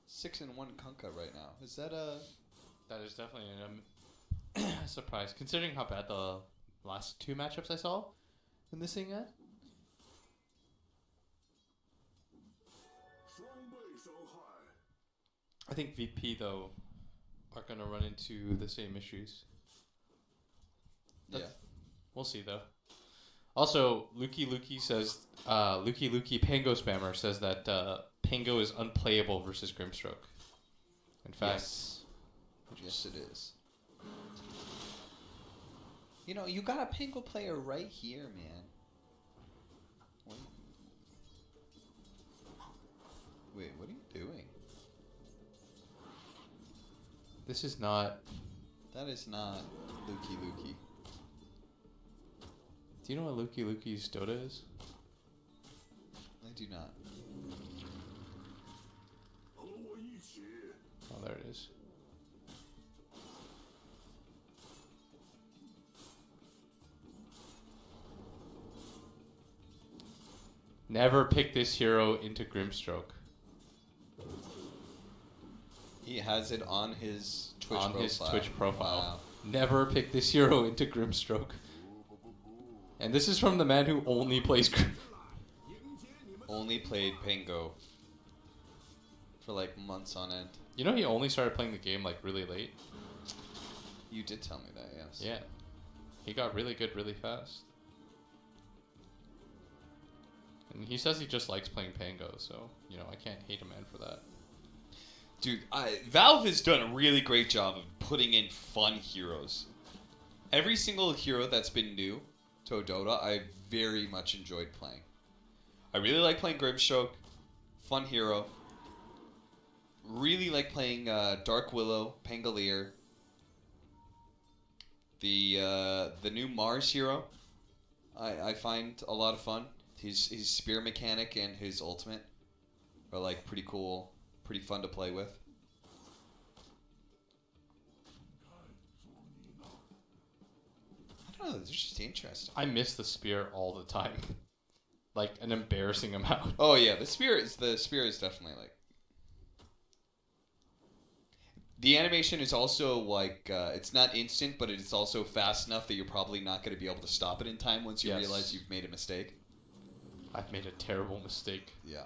6-1 Kunkka right now. Is that a? That is definitely a surprise, considering how bad the last 2 matchups I saw in this thing at. I think VP though are gonna run into the same issues. Yeah. We'll see though. Also, Lukey says, Lukey Pango Spammer says that Pango is unplayable versus Grimstroke. In fact, yes, it is. You know, you got a Pango player right here, man. Wait, what are you doing? This is not. That is not Lukey. Do you know what Lukey's Dota is? I do not. Oh, there it is. Never pick this hero into Grimstroke. He has it on his Twitch profile. Wow. Never pick this hero into Grimstroke. And this is from the man who only plays Only played Pango for like months on end. You know he only started playing the game like really late? You did tell me that, yes. Yeah. He got really good really fast. And he says he just likes playing Pango, so, you know, I can't hate a man for that. Dude, Valve has done a really great job of putting in fun heroes. Every single hero that's been new to Dota, I very much enjoyed playing. I really like playing Grimstroke, fun hero. Really like playing Dark Willow, Pangolier. The new Mars hero, I find a lot of fun. His spear mechanic and his ultimate are like pretty cool, pretty fun to play with. I don't know, they're just interesting. I miss the spear all the time. Like an embarrassing amount. Oh yeah, the spear is definitely like. The animation is also like it's not instant, but it's also fast enough that you're probably not going to be able to stop it in time once you realize you've made a mistake. I've made a terrible mistake. Yeah.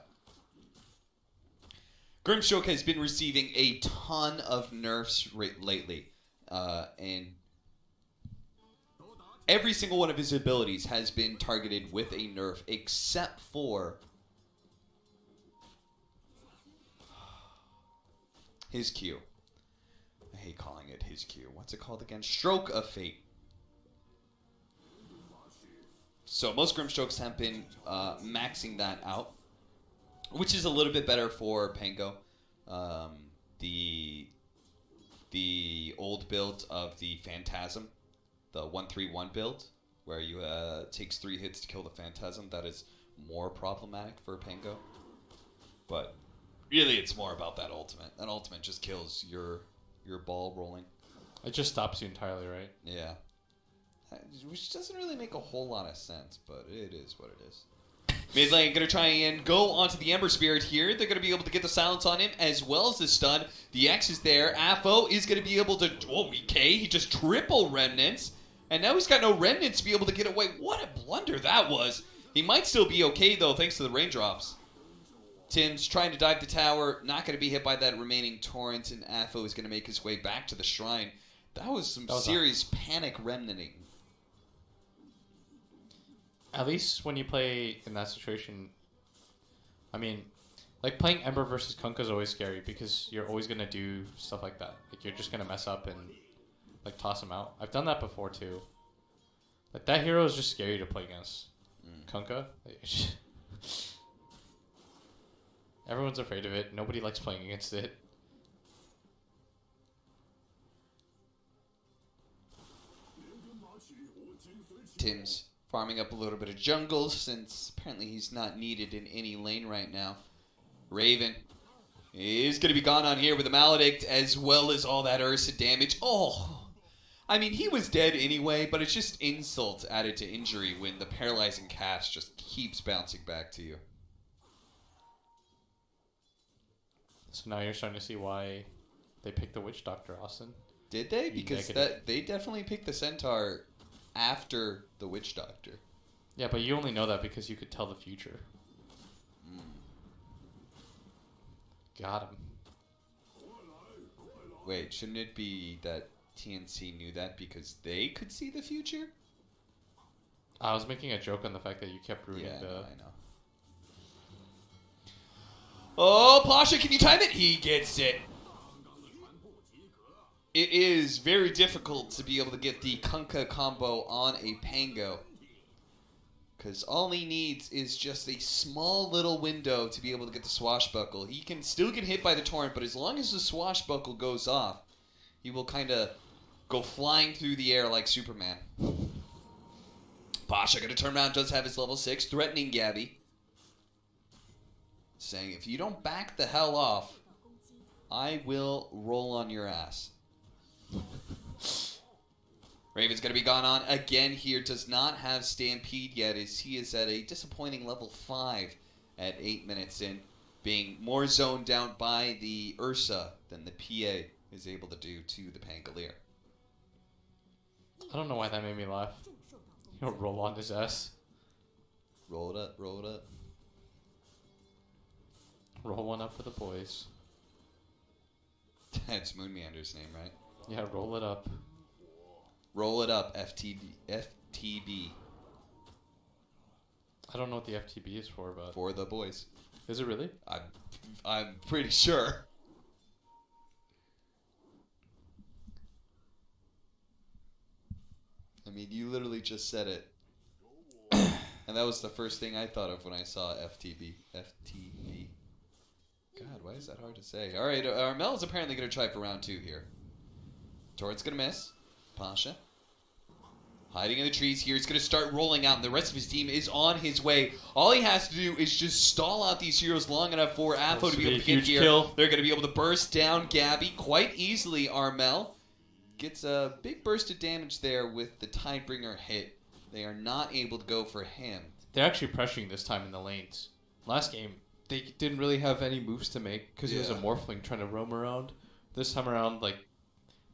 Grimstroke has been receiving a ton of nerfs lately, and every single one of his abilities has been targeted with a nerf, except for his Q. I hate calling it his Q. What's it called again? Stroke of Fate. So most Grimstrokes have been maxing that out, which is a little bit better for Pango. The old build of the Phantasm, the 1-3-1 build, where you takes 3 hits to kill the Phantasm, that is more problematic for Pango. But really, it's more about that ultimate. That ultimate just kills your ball rolling. It just stops you entirely, right? Yeah. Which doesn't really make a whole lot of sense, but it is what it is. Mid lane going to try and go onto the Ember Spirit here. They're going to be able to get the silence on him as well as the stun. The X is there. Afo is going to be able to... Oh, okay. He just triple remnants. And now he's got no remnants to be able to get away. What a blunder that was. He might still be okay, though, thanks to the raindrops. Tim's trying to dive the tower. Not going to be hit by that remaining torrent. And Afo is going to make his way back to the shrine. That was some serious panic remnanting. At least when you play in that situation, I mean, like playing Ember versus Kunkka is always scary because you're always going to do stuff like that. Like you're just going to mess up and like toss him out. I've done that before too. Like that hero is just scary to play against. Kunkka. Everyone's afraid of it. Nobody likes playing against it. Tim's farming up a little bit of jungle since apparently he's not needed in any lane right now. Raven is going to be gone on here with a Maledict as well as all that Ursa damage. Oh, I mean, he was dead anyway, but it's just insult added to injury when the paralyzing cast just keeps bouncing back to you. So now you're starting to see why they picked the Witch Doctor, Austin. Did they? Because they definitely picked the Centaur after the Witch Doctor. Yeah, but you only know that because you could tell the future. Got him. Wait, shouldn't it be that TNC knew that because they could see the future? I was making a joke on the fact that you kept ruining Yeah, the... I know. Oh, Pasha, can you time it? He gets it. It is very difficult to be able to get the Kunkka combo on a Pango. Because all he needs is just a small little window to be able to get the swashbuckle. He can still get hit by the torrent, but as long as the swashbuckle goes off, he will kind of go flying through the air like Superman. Pasha going to turn around, does have his level 6, threatening Gabby. Saying, if you don't back the hell off, I will roll on your ass. Raven's going to be gone on again here. Does not have Stampede yet, as he is at a disappointing level 5 at 8 minutes in, being more zoned down by the Ursa than the PA is able to do to the Pangolier. I don't know why that made me laugh. You know, roll on his ass. Roll it up, roll it up. Roll one up for the boys. That's Moonmeander's name, right? Yeah, roll it up. Roll it up, FTB. I don't know what the FTB is for, but... For the boys. Is it really? I'm pretty sure. I mean, you literally just said it. And that was the first thing I thought of when I saw FTB. FTB. God, why is that hard to say? Alright, Armel is apparently going to try for round 2 here. Torrent's going to miss. Pasha. Hiding in the trees here. He's going to start rolling out, and the rest of his team is on his way. All he has to do is just stall out these heroes long enough for Apo to be able to get here. Kill. They're going to be able to burst down Gabby quite easily. Armel gets a big burst of damage there with the Tidebringer hit. They are not able to go for him. They're actually pressuring this time in the lanes. Last game, they didn't really have any moves to make because he was a Morphling trying to roam around. This time around, like,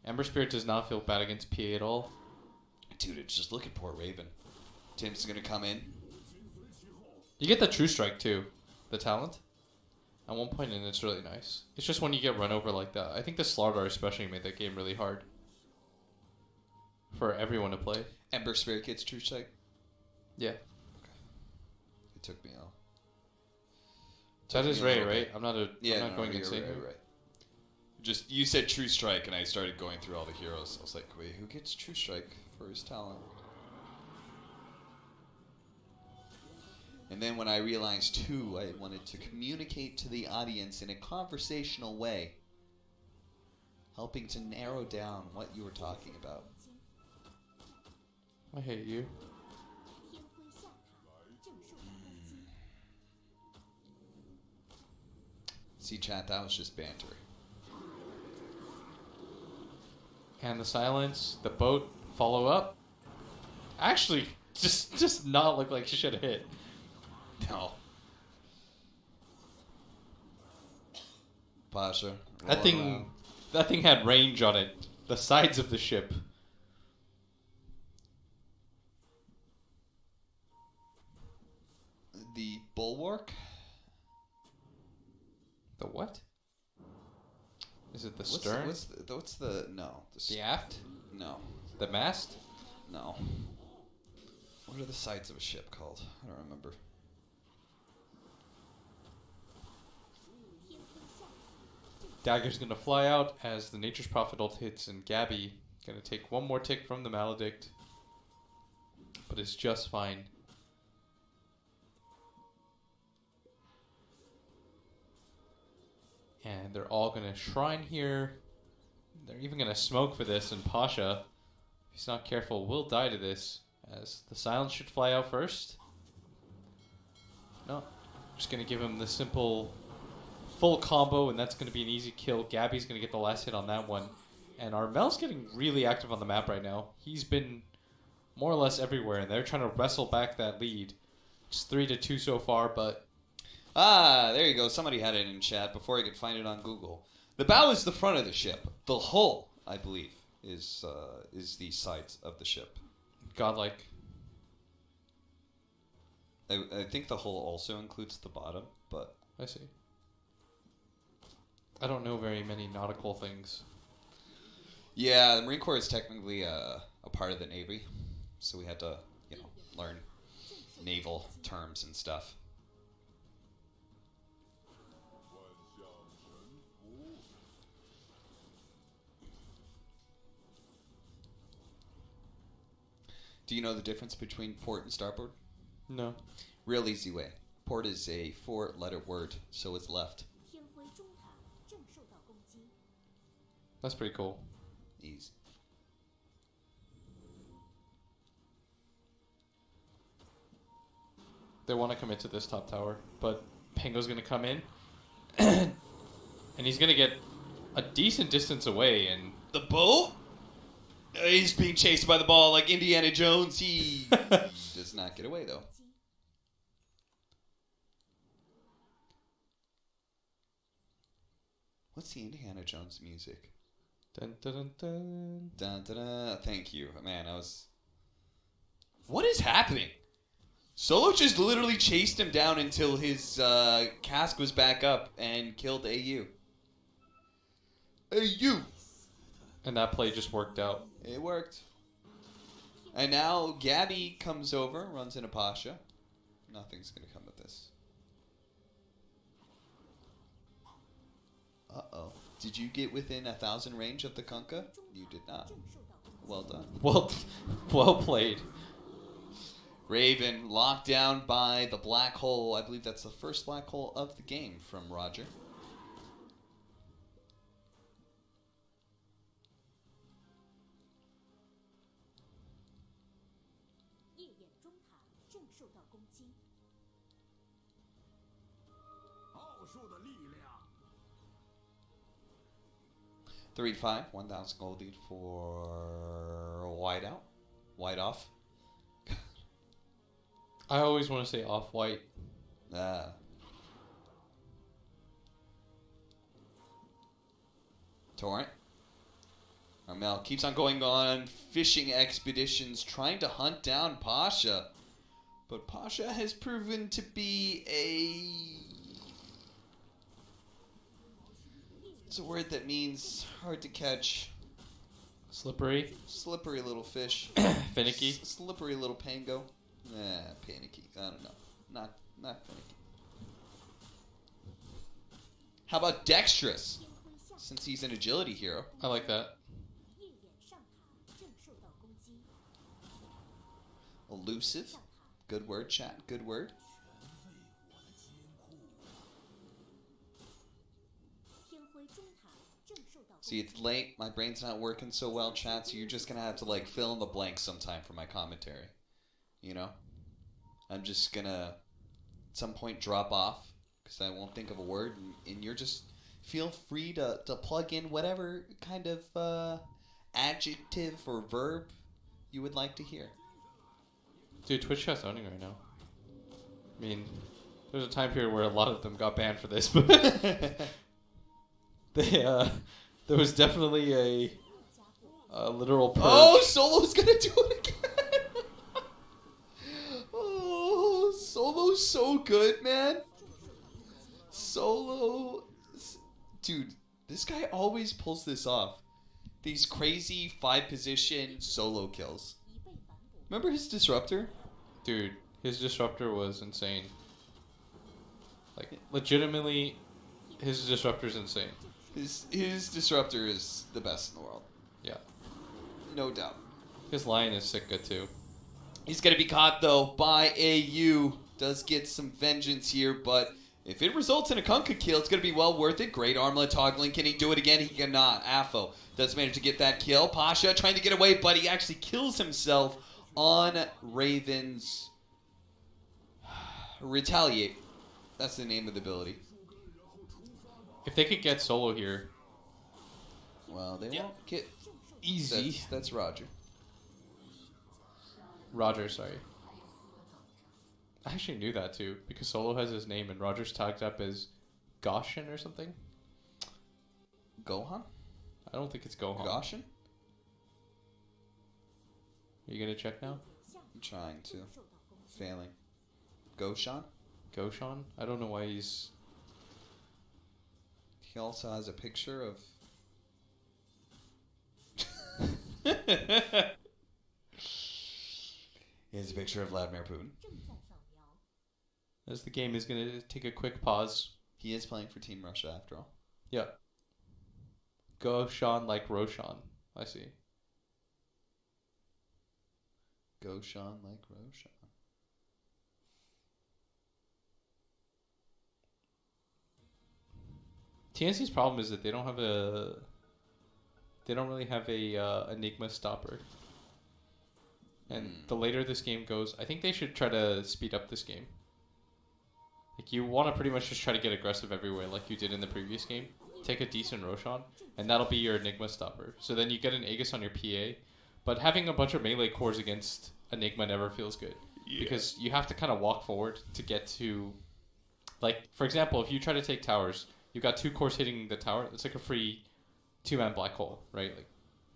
Ember Spirit does not feel bad against PA at all. Dude, it's just look at poor Raven. Tim's going to come in. You get the True Strike, too. The talent. At one point, and it's really nice. It's just when you get run over like that. I think the Slardar especially made that game really hard. For everyone to play. Ember Spirit gets True Strike? Yeah. Okay. It took me off. That is Ray, right? I'm not going insane. Right. Just, you said True Strike, and I started going through all the heroes. I was like, wait, who gets True Strike for his talent? And then when I realized, too, I wanted to communicate to the audience in a conversational way, helping to narrow down what you were talking about. I hate you. See, chat, that was just banter. And the silence, the boat, follow up. Actually, just not look like she should have hit. No. Pasha. That thing had range on it. The sides of the ship. The bulwark? The what? Is it the stern? What's the no? The aft? No. The mast? No. What are the sides of a ship called? I don't remember. Dagger's gonna fly out as the Nature's Prophet ult hits, and Gabby gonna take one more tick from the Maledict, but it's just fine. And they're all gonna shrine here. They're even gonna smoke for this, and Pasha, if he's not careful, will die to this, as the silence should fly out first. No, just gonna give him the simple full combo, and that's gonna be an easy kill. Gabby's gonna get the last hit on that one. And Armel's getting really active on the map right now. He's been more or less everywhere, and they're trying to wrestle back that lead. It's 3-2 so far, but... Ah, there you go. Somebody had it in chat before I could find it on Google. The bow is the front of the ship. The hull, I believe, is the sides of the ship. Godlike. I think the hull also includes the bottom, but... I see. I don't know very many nautical things. Yeah, the Marine Corps is technically a part of the Navy, so we had to, learn naval terms and stuff. Do you know the difference between port and starboard? No. Real easy way. Port is a 4-letter word, so it's left. That's pretty cool. Easy. They want to commit to this top tower, but Pango's going to come in, and he's going to get a decent distance away, and... The boat? He's being chased by the ball like Indiana Jones. He does not get away, though. What's the Indiana Jones music? Dun, dun, dun, dun. Dun, dun, dun. Thank you. Man, I was... What is happening? Solo just literally chased him down until his cask was back up and killed AU. AU! And that play just worked out. It worked. And now Gabby comes over, runs into Pasha. Nothing's going to come of this. Uh-oh. Did you get within 1,000 range of the Kunkka? You did not. Well done. Well played. Raven locked down by the black hole. I believe that's the first black hole of the game from Roger. Three 5, 1,000 gold lead for Whiteout. White off. I always want to say off-white. Torrent. Armel keeps on going on fishing expeditions, trying to hunt down Pasha. But Pasha has proven to be a... It's a word that means hard to catch. Slippery. Slippery little fish. Finicky. Slippery little pango. Panicky. I don't know. Not finicky. How about dexterous? Since he's an agility hero. I like that. Elusive. Good word, chat. Good word. See, it's late. My brain's not working so well, chat, so you're just going to have to, like, fill in the blanks sometime for my commentary. You know? I'm just going to, at some point, drop off, because I won't think of a word, and you're just, feel free to plug in whatever kind of adjective or verb you would like to hear. Dude, Twitch chat's owning right now. I mean, there's a time period where a lot of them got banned for this, but there was definitely a literal purge. Oh, Solo's gonna do it again! Oh, Solo's so good, man. Solo... Dude, this guy always pulls this off. These crazy 5-position solo kills. Remember his disruptor? Dude, his disruptor was insane. Like, legitimately, his disruptor's insane. His disruptor is the best in the world. Yeah. No doubt. His lion is sick good too. He's going to be caught, though, by AU. Does get some vengeance here, but if it results in a Kunkka kill, it's going to be well worth it. Great armlet toggling. Can he do it again? He cannot. Afo does manage to get that kill. Pasha trying to get away, but he actually kills himself on Raven's Retaliate. That's the name of the ability. If they could get Solo here. Well, they won't get... Easy. That's Roger. Roger, sorry. I actually knew that too, because Solo has his name and Roger's tagged up as Goshen or something. Gohan? I don't think it's Gohan. Goshen? Are you gonna check now? I'm trying to. Failing. Goshan? Goshan? I don't know why he's... He also has a picture of... His There's a picture of Vladimir Putin. As the game is going to take a quick pause. He is playing for Team Russia after all. Yeah. Go Sean like Roshan. I see. Go Sean like Roshan. TNC's problem is that they don't have a. They don't really have a Enigma stopper. And the later this game goes, I think they should try to speed up this game. Like you want to pretty much just try to get aggressive everywhere, like you did in the previous game. Take a decent Roshan, and that'll be your Enigma stopper. So then you get an Aegis on your PA, but having a bunch of melee cores against Enigma never feels good because you have to kind of walk forward to get to. Like for example, if you try to take towers, you've got 2 cores hitting the tower. It's like a free 2-man black hole, right? Like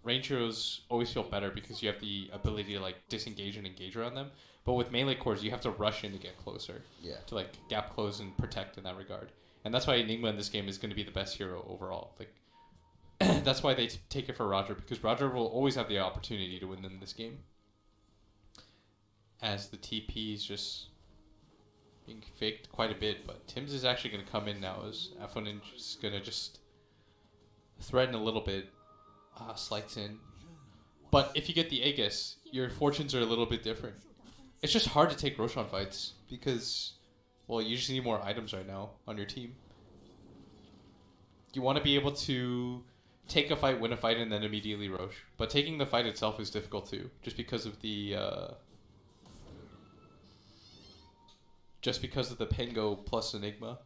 range heroes always feel better because you have the ability to like disengage and engage around them. But with melee cores, you have to rush in to get closer. Yeah. To like gap close and protect in that regard. And that's why Enigma in this game is going to be the best hero overall. Like that's why they take it for Roger, because Roger will always have the opportunity to win in this game. As the TP is just being faked quite a bit, but Tim's is actually going to come in now as F1 is going to just threaten a little bit. Slights in. But if you get the Aegis, your fortunes are a little bit different. It's just hard to take Roshan fights because, well, you just need more items right now on your team. You want to be able to take a fight, win a fight, and then immediately Rosh. But taking the fight itself is difficult too, just because of the Pengo plus Enigma.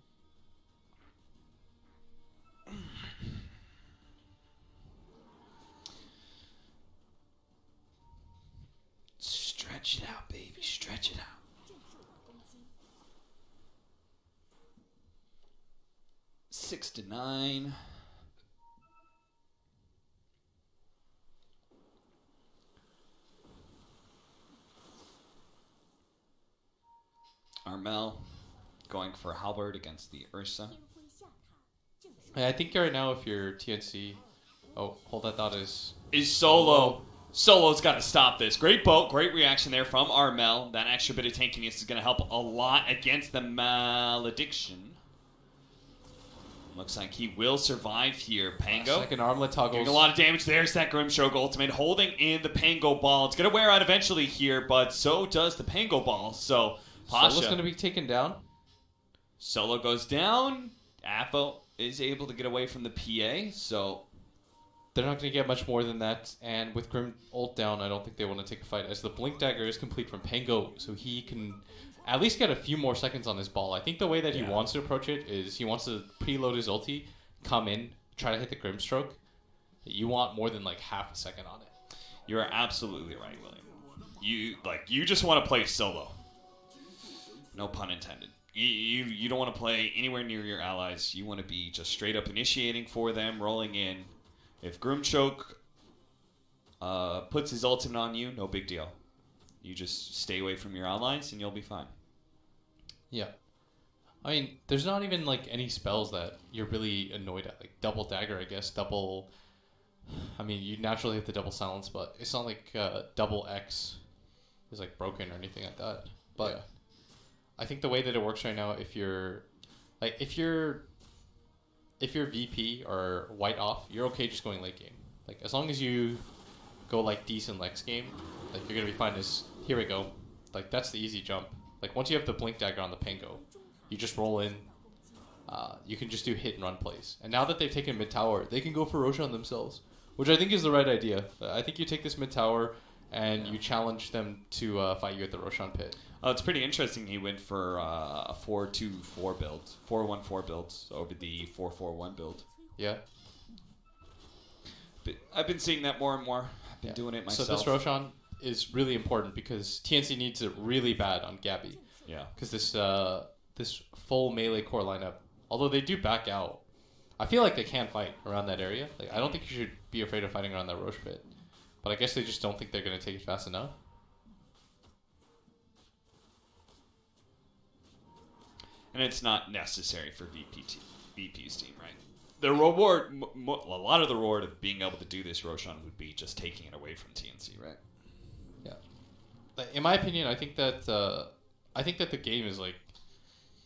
Stretch it out, baby. Stretch it out. 6-9. Armel going for Halberd against the Ursa. I think right now if you're TNC... Oh, hold that thought is Solo. Solo's got to stop this. Great boat, great reaction there from Armel. That extra bit of tankiness is going to help a lot against the Malediction. Looks like he will survive here. Pango. Second armlet toggles. Doing a lot of damage. There's that Grimstroke ultimate holding in the Pango ball. It's going to wear out eventually here, but so does the Pango ball. So Pasha. Solo's going to be taken down. Solo goes down. Affo is able to get away from the PA, so they're not going to get much more than that. And with Grim ult down, I don't think they want to take a fight, as the Blink Dagger is complete from Pango, so he can at least get a few more seconds on his ball. I think the way that he wants to approach it is he wants to preload his ulti, come in, try to hit the Grimstroke. You want more than like half a second on it. You're absolutely right, William. You just want to play solo. No pun intended. You don't want to play anywhere near your allies. You want to be just straight up initiating for them, rolling in. If Grimchoke puts his ultimate on you, no big deal. You just stay away from your allies and you'll be fine. Yeah. I mean, there's not even like any spells that you're really annoyed at. Like double dagger, I guess. Double... I mean, you naturally hit the double silence, but it's not like double X is like broken or anything like that. But yeah. I think the way that it works right now, if you're VP or white off, you're okay just going late game. Like as long as you go like decent Lex game, like you're gonna be fine. Here we go. Like that's the easy jump. Like once you have the Blink Dagger on the Pango, you just roll in. You can just do hit and run plays. And now that they've taken mid tower, they can go for Roshan themselves, which I think is the right idea. I think you take this mid tower and you challenge them to fight you at the Roshan pit. Oh, it's pretty interesting. He went for a 4-2-4 build, 4-1-4 build over the 4-4-1 build. Yeah. But I've been seeing that more and more. I've been doing it myself. So this Roshan is really important because TNC needs it really bad on Gabby. Yeah. Because this full melee core lineup, although they do back out, I feel like they can fight around that area. Like I don't think you should be afraid of fighting around that Roche pit. But I guess they just don't think they're going to take it fast enough. And it's not necessary for VP's team, right? The reward, a lot of the reward of being able to do this Roshan would be just taking it away from TNC, right? Yeah. in my opinion, I think that the game is like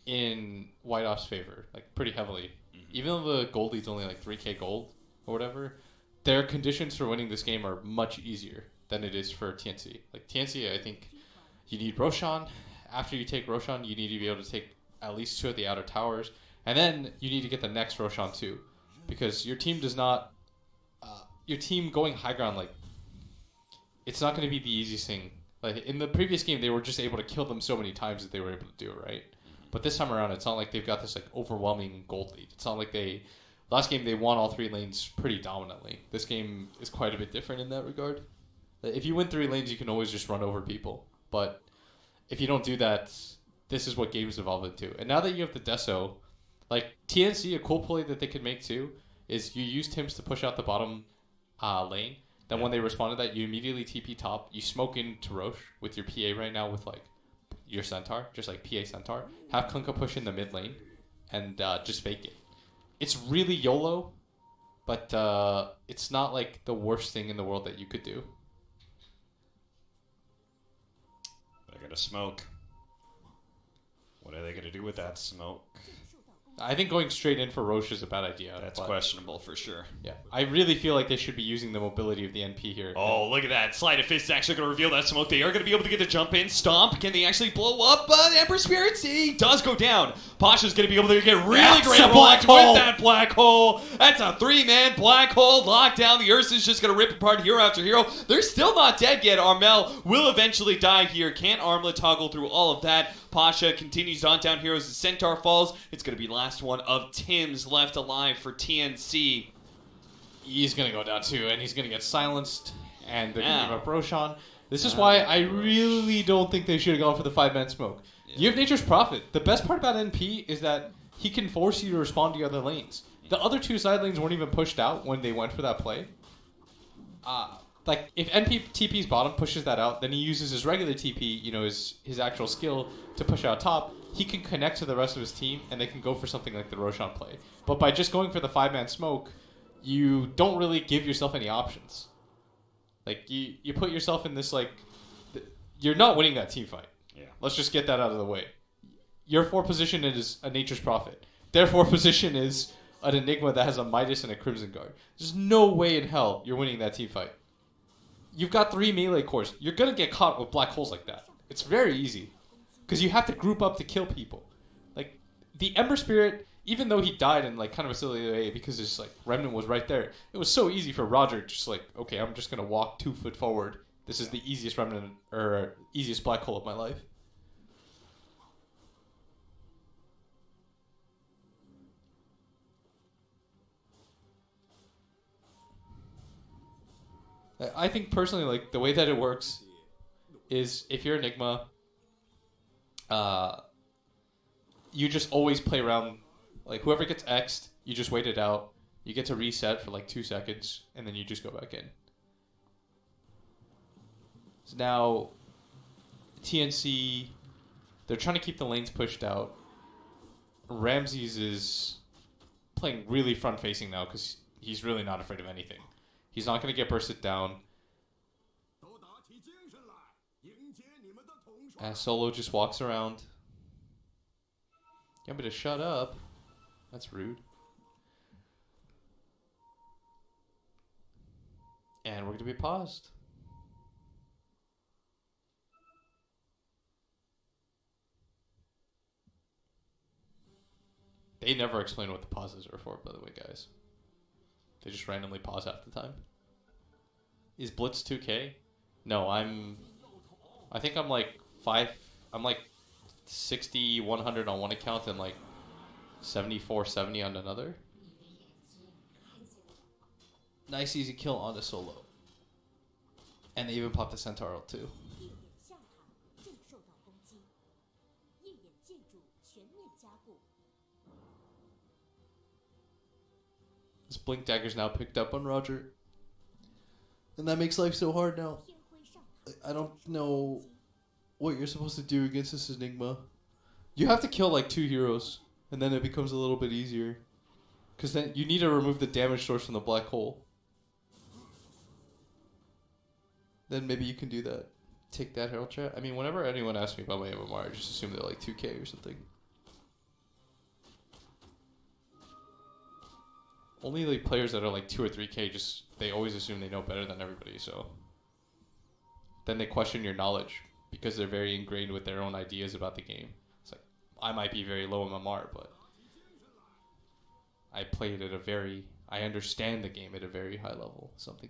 in White Ops' favor, like pretty heavily. Even though the gold lead's only like 3k gold or whatever, their conditions for winning this game are much easier than it is for TNC. Like TNC, I think you need Roshan. After you take Roshan, you need to be able to take at least 2 of the outer towers, and then you need to get the next Roshan too, because your team does not. Your team going high ground, like, it's not going to be the easiest thing. Like in the previous game, they were just able to kill them so many times that they were able to do it, right? But this time around, it's not like they've got this like overwhelming gold lead. It's not like last game they won all 3 lanes pretty dominantly. This game is quite a bit different in that regard. If you win 3 lanes, you can always just run over people. But if you don't do that, this is what games evolve into. And now that you have the Deso, like TNC, a cool play that they could make too is you use Tims to push out the bottom lane. Then when they respond to that, you immediately TP top. You smoke into Roche with your PA right now with like your Centaur, just like PA Centaur. Have Kunkka push in the mid lane and just fake it. It's really YOLO, but it's not like the worst thing in the world that you could do. But I gotta smoke. What are they gonna do with that smoke? I think going straight in for Roche is a bad idea. That's questionable for sure. Yeah, I really feel like they should be using the mobility of the NP here. Oh, look at that. Sleight of Fist is actually going to reveal that smoke. They are going to be able to get the jump in. Stomp. Can they actually blow up the Emperor Spirits? He does go down. Pasha's going to be able to get really great rollback with that black hole. That's a 3-man black hole. Lockdown. The Ursa's just going to rip apart hero after hero. They're still not dead yet. Armel will eventually die here. Can't armlet toggle through all of that. Pasha continues to hunt down heroes. The Centaur falls. It's going to be the last one of Tims left alive for TNC. He's going to go down too, and he's going to get silenced, and they're going to give up Roshan. This is why I really don't think they should have gone for the 5-man smoke. Yeah. You have Nature's Prophet. The best part about NP is that he can force you to respond to other lanes. The other 2 side lanes weren't even pushed out when they went for that play. Like, if NP TP's bottom pushes that out, then he uses his regular TP, you know, his actual skill to push out top. He can connect to the rest of his team, and they can go for something like the Roshan play. But by just going for the 5-man smoke, you don't really give yourself any options. Like, you put yourself in this, like, you're not winning that team fight. Yeah. Let's just get that out of the way. Your 4 position is a Nature's Prophet. Their 4 position is an Enigma that has a Midas and a Crimson Guard. There's no way in hell you're winning that team fight. You've got 3 melee cores. You're going to get caught with black holes like that. It's very easy. Because you have to group up to kill people. Like, the Ember Spirit, even though he died in, like, kind of a silly way because his, like, Remnant was right there, it was so easy for Roger just like, okay, I'm just going to walk 2 foot forward. This is the easiest Remnant, or easiest black hole of my life. I think personally, like, the way that it works is if you're Enigma, you just always play around. Like, whoever gets X'd, you just wait it out. You get to reset for like 2 seconds, and then you just go back in. So now, TNC, they're trying to keep the lanes pushed out. Ramses is playing really front-facing now because he's really not afraid of anything. He's not going to get bursted down. As Solo just walks around. You want me to shut up? That's rude. And we're going to be paused. They never explain what the pauses are for, by the way, guys. They just randomly pause half the time. Is Blitz 2K? No, I think I'm like 60, 100 on one account and like 74, 70 on another. Nice easy kill on the Solo. And they even popped the Centaur out too. This Blink Dagger's now picked up on Roger. And that makes life so hard now. I don't know what you're supposed to do against this Enigma. You have to kill like 2 heroes, and then it becomes a little bit easier. Because then you need to remove the damage source from the black hole. Then maybe you can do that. Take that, Herald Chat. I mean, whenever anyone asks me about my MMR, I just assume they're like 2K or something. Only like players that are like 2 or 3K, just they always assume they know better than everybody. So then they question your knowledge because they're very ingrained with their own ideas about the game. It's like I might be very low MMR, but I play it at a very, I understand the game at a very high level. Something.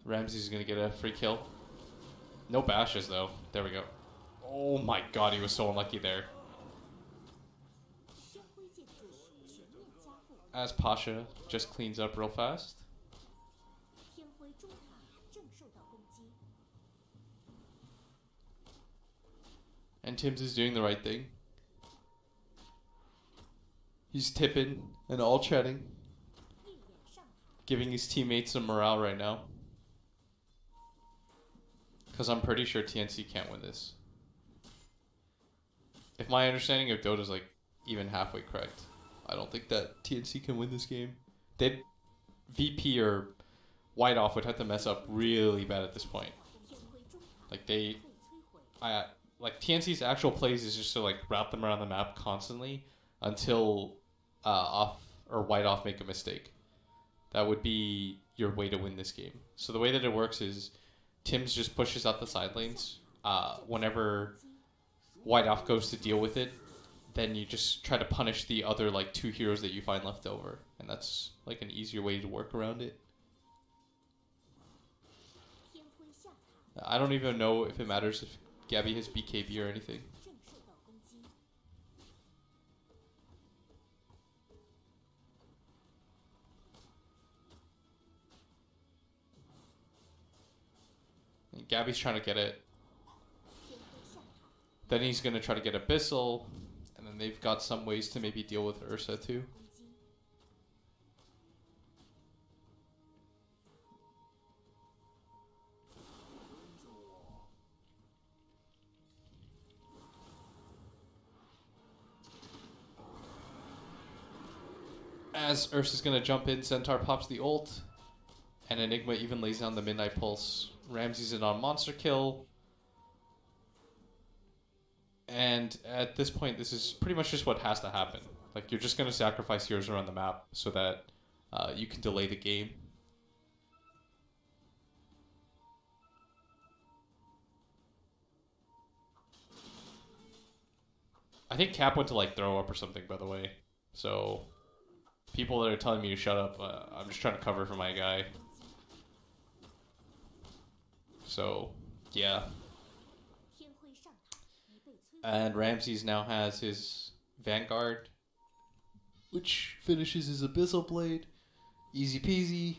Ramsey's gonna get a free kill. No bashes though. There we go. Oh my god, he was so unlucky there. As Pasha just cleans up real fast. And Tim's is doing the right thing. He's tipping and all chatting. Giving his teammates some morale right now. Because I'm pretty sure TNC can't win this. If my understanding of Dota's like even halfway correct, I don't think that TNC can win this game. They'd VP or White Off would have to mess up really bad at this point. Like like TNC's actual plays is just to like route them around the map constantly until Off or White Off make a mistake. That would be your way to win this game. So the way that it works is Tim's just pushes out the side lanes. Whenever White Off goes to deal with it, then you just try to punish the other like 2 heroes that you find left over. And that's like an easier way to work around it. I don't even know if it matters if Gabby has BKB or anything. And Gabby's trying to get it. Then he's going to try to get Abyssal. And then they've got some ways to maybe deal with Ursa too. As Ursa's going to jump in, Centaur pops the ult. And Enigma even lays down the Midnight Pulse. Ramsey's in on monster kill. And at this point, this is pretty much just what has to happen. Like, you're just going to sacrifice heroes around the map so that you can delay the game. I think Cap went to, like, throw up or something, by the way. So, people that are telling me to shut up, I'm just trying to cover for my guy. So, yeah. And Ramses now has his Vanguard, which finishes his Abyssal Blade. Easy peasy.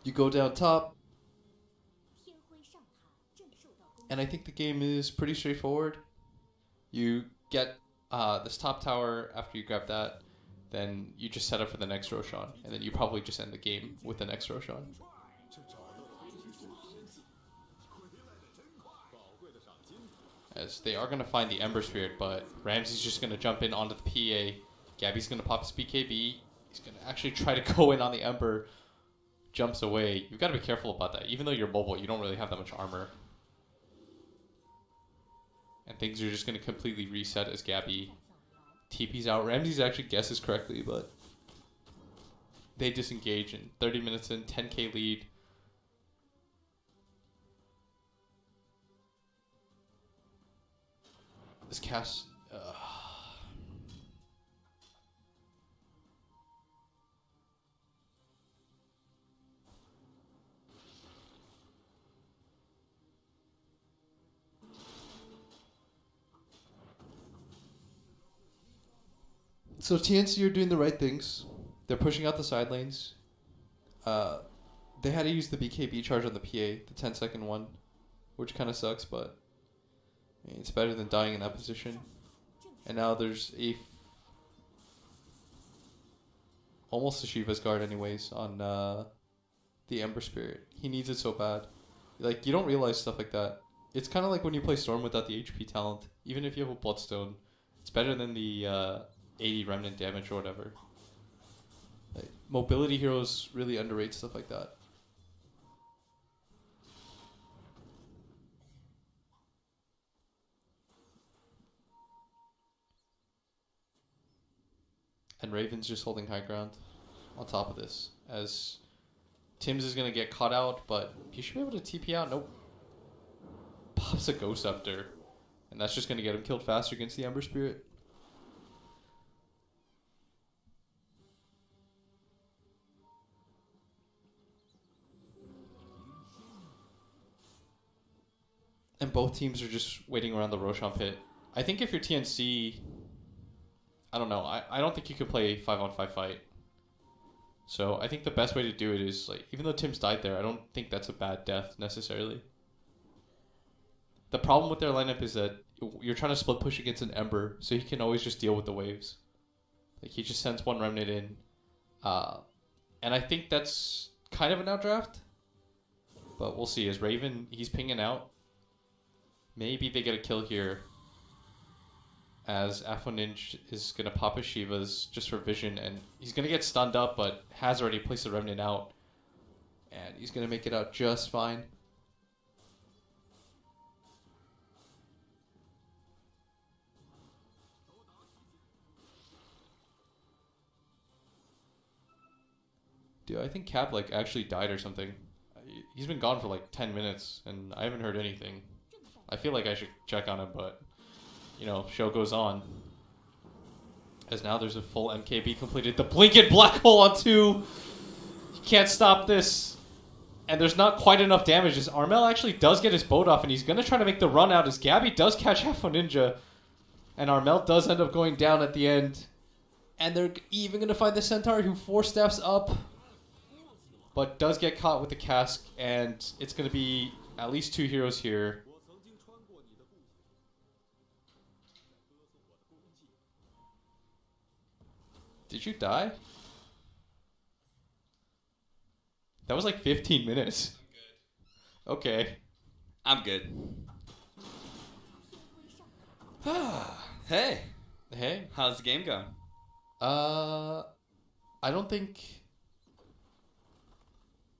You go down top. And I think the game is pretty straightforward. You get this top tower after you grab that. Then you just set up for the next Roshan. And then you probably just end the game with the next Roshan. As they are going to find the Ember Spirit, but Ramsey's just going to jump in onto the PA. Gabby's going to pop his BKB. He's going to actually try to go in on the Ember. Jumps away. You've got to be careful about that. Even though you're mobile, you don't really have that much armor. And things are just going to completely reset as Gabby TP's out. Ramsey's actually guesses correctly, but they disengage in 30 minutes in, 10k lead. This cast... So TNC are doing the right things. They're pushing out the side lanes. They had to use the BKB charge on the PA, the 10-second one, which kind of sucks, but it's better than dying in that position. And now there's almost a Shiva's Guard anyways on the Ember Spirit. He needs it so bad. Like, you don't realize stuff like that. It's kind of like when you play Storm without the HP talent. Even if you have a Bloodstone, it's better than the 80 remnant damage or whatever. Like, mobility heroes really underrate stuff like that. And Raven's just holding high ground on top of this. As Tim's is going to get caught out, but he should be able to TP out. Nope. Pops a Ghost Scepter. And that's just going to get him killed faster against the Ember Spirit. And both teams are just waiting around the Roshan pit. I think if you're TNC... I don't know. I don't think you could play 5-on-5 fight. So I think the best way to do it is, like, even though Tim's died there, I don't think that's a bad death necessarily. The problem with their lineup is that you're trying to split push against an Ember, so he can always just deal with the waves. Like, he just sends one Remnant in. And I think that's kind of an outdraft. But we'll see. As Raven, he's pinging out. Maybe they get a kill here. As Afoninj is going to pop his Shivas just for vision. And he's going to get stunned up, but has already placed the Remnant out. And he's going to make it out just fine. Dude, I think Cap like actually died or something. He's been gone for like 10 minutes and I haven't heard anything. I feel like I should check on him, but you know, show goes on. As now there's a full MKB completed. The Blinking Black Hole on 2. You can't stop this. And there's not quite enough damage as Armel actually does get his boat off and he's going to try to make the run out as Gabby does catch Half Ninja. And Armel does end up going down at the end. And they're even going to find the Centaur who 4 steps up. But does get caught with the cask, and it's going to be at least 2 heroes here. Did you die? That was like 15 minutes. I'm good. Okay. I'm good. Hey. Hey. How's the game going? I don't think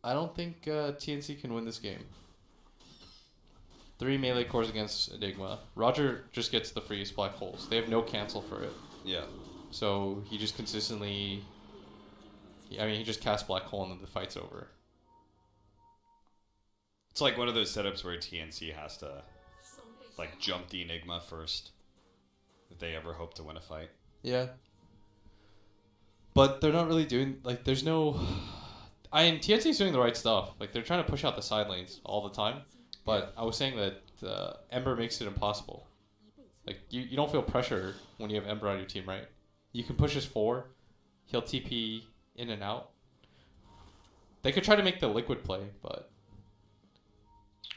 TNC can win this game. 3 melee cores against Enigma. Roger just gets the freest black holes. They have no cancel for it. Yeah. So he just consistently... I mean, he just casts black hole and then the fight's over. It's like one of those setups where TNC has to like jump the Enigma first if they ever hope to win a fight. Yeah. But they're not really doing... Like, there's no... TNC's doing the right stuff. Like, they're trying to push out the side lanes all the time. But I was saying that Ember makes it impossible. Like, you don't feel pressure when you have Ember on your team, right? You can push his 4. He'll TP in and out. They could try to make the Liquid play, but...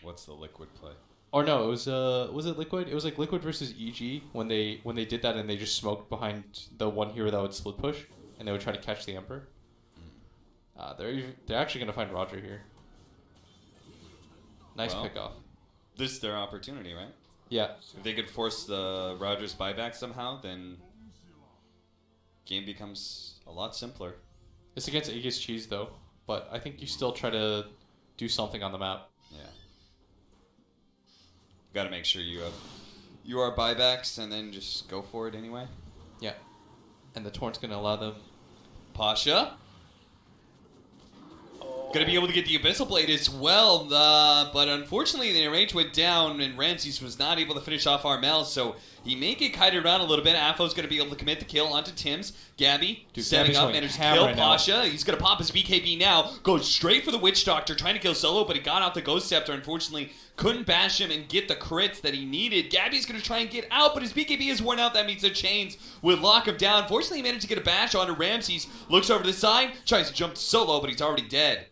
What's the Liquid play? Or no, it was it Liquid? It was like Liquid versus EG when they did that and they just smoked behind the one hero that would split push. And they would try to catch the Ember. They're actually going to find Roger here. Nice pickoff. This is their opportunity, right? Yeah. If they could force the Rogers buyback somehow, then game becomes a lot simpler. It's against Aegis Cheese, though. But I think you still try to do something on the map. Yeah. Got to make sure you are buybacks and then just go for it anyway. Yeah. And the Torrent's going to allow them. Pasha. Going to be able to get the Abyssal Blade as well, but unfortunately the range went down and Ramses was not able to finish off Armel, so he may get kited around a little bit. Afo's going to be able to commit the kill onto Tim's. Gabby setting up, managed to kill Pasha. He's going to pop his BKB now, goes straight for the Witch Doctor, trying to kill Solo, but he got out the Ghost Scepter. Unfortunately, couldn't bash him and get the crits that he needed. Gabby's going to try and get out, but his BKB is worn out. That means the chains would lock him down. Fortunately, he managed to get a bash onto Ramses. Looks over to the side, tries to jump to Solo, but he's already dead.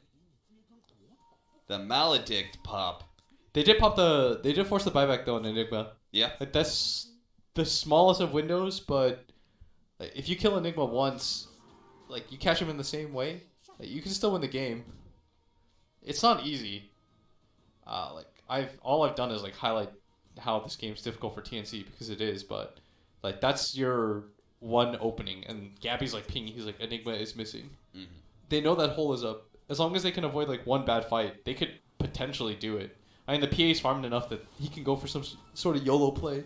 The Maledict pop. They did force the buyback though in Enigma. Yeah. Like, that's the smallest of windows, but like, if you kill Enigma once, like you catch him in the same way, like, you can still win the game. It's not easy. All I've done is like highlight how this game's difficult for TNC because it is, but like that's your one opening, and Gabby's like pinging. He's like Enigma is missing. they know that hole is up. As long as they can avoid like one bad fight, they could potentially do it. I mean, the PA's farmed enough that he can go for some sort of YOLO play.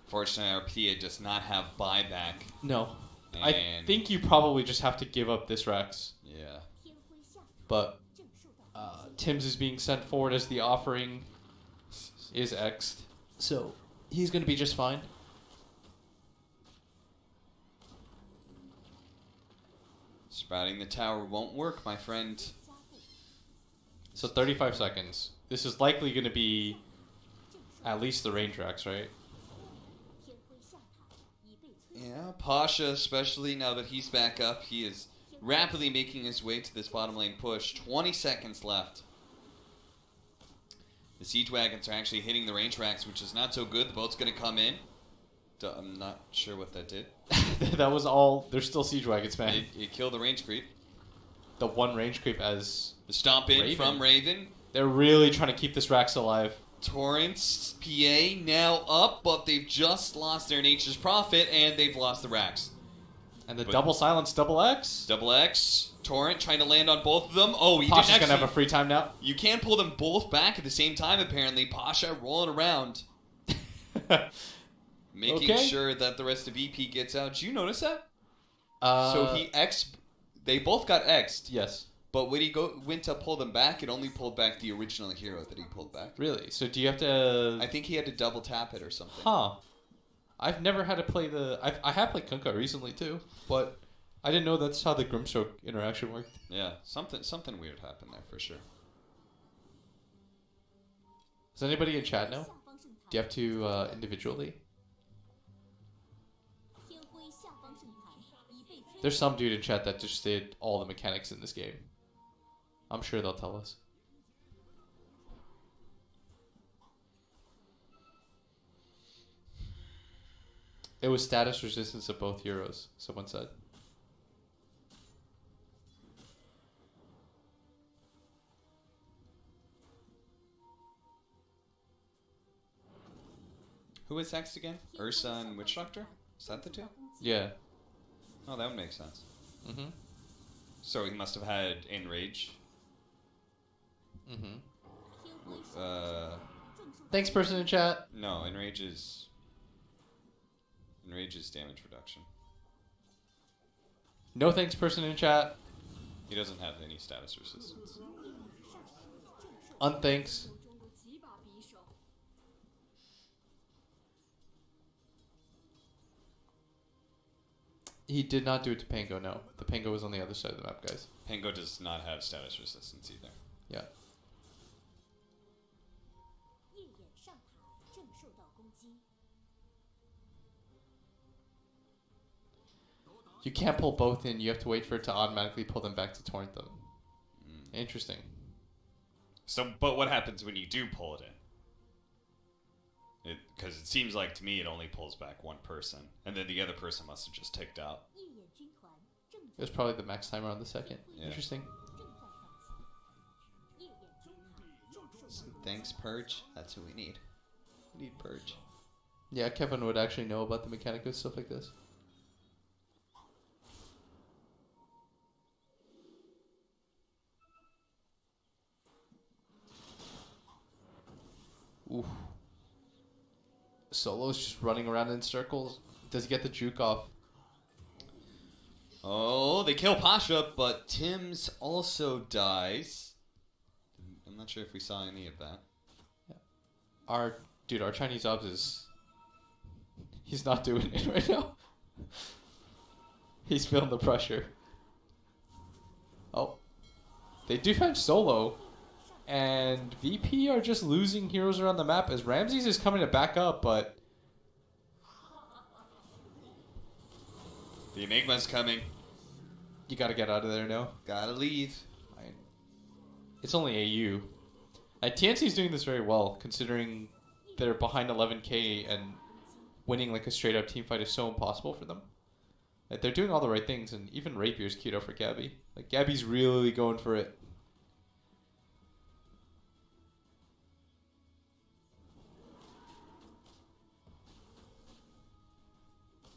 Fortunately, our PA does not have buyback. No. And I think you probably just have to give up this Rex. Yeah. But Tim's is being sent forward as the offering is X'd. So he's going to be just fine. Sprouting the tower won't work, my friend. So 35 seconds. This is likely going to be at least the range Rex, right? Yeah, Pasha, especially now that he's back up, he is rapidly making his way to this bottom lane push. 20 seconds left. The siege wagons are actually hitting the range racks, which is not so good. The boat's going to come in. I'm not sure what that did. That was all. There's still siege wagons, man. It killed the range creep. The one range creep as the stomp in from Raven. They're really trying to keep this Rax alive. Torrance, PA now up, but they've just lost their Nature's Prophet, and they've lost the Rax. And the double silence, double X. Double X. Torrent trying to land on both of them. Oh, he Pasha's didn't actually. Gonna have a free time now. You can't pull them both back at the same time, apparently. Pasha rolling around. Making sure that the rest of EP gets out. Did you notice that? So he X. They both got X'd. Yes. But when he went to pull them back, it only pulled back the original hero that he pulled back. Really? So do you have to... I think he had to double tap it or something. Huh. I've never had to play the... I have played Kunkka recently too, but I didn't know that's how the Grimstroke interaction worked. Yeah, something weird happened there for sure. Does anybody in chat know? Do you have to individually? There's some dude in chat that just did all the mechanics in this game. I'm sure they'll tell us. It was status resistance of both heroes, someone said. Who is next again? Ursa and Witch Doctor? Is that the two? Yeah. Oh, that would make sense. Mm-hmm. So he must have had Enrage. Mm-hmm. Thanks, person in chat. No, Enrage is damage reduction. No thanks, person in chat. He doesn't have any status resistance. Unthanks. He did not do it to Pango, no. The Pango was on the other side of the map, guys. Pango does not have status resistance either. Yeah. You can't pull both in. You have to wait for it to automatically pull them back to torrent them. Interesting. So, but what happens when you do pull it in? Because it seems like to me it only pulls back one person, and then the other person must have just ticked out. It was probably the max timer on the second. Yeah. Interesting. Thanks, Purge. That's who we need. We need Purge. Yeah, Kevin would actually know about the mechanic of stuff like this. Ooh. Solo's just running around in circles. Does he get the juke off? Oh, they kill Pasha, but Tim's also dies. I'm not sure if we saw any of that. Yeah. Our Chinese Obs is... He's not doing it right now. He's feeling the pressure. Oh. They do find Solo. And VP are just losing heroes around the map as Ramses is coming to back up, but... The Enigma's coming. You gotta get out of there now. Gotta leave. It's only AU. And TNC's doing this very well, considering they're behind 11k and winning like a straight-up team fight is so impossible for them. Like, they're doing all the right things, and even Rapier's queued up for Gabby. Like, Gabby's really going for it.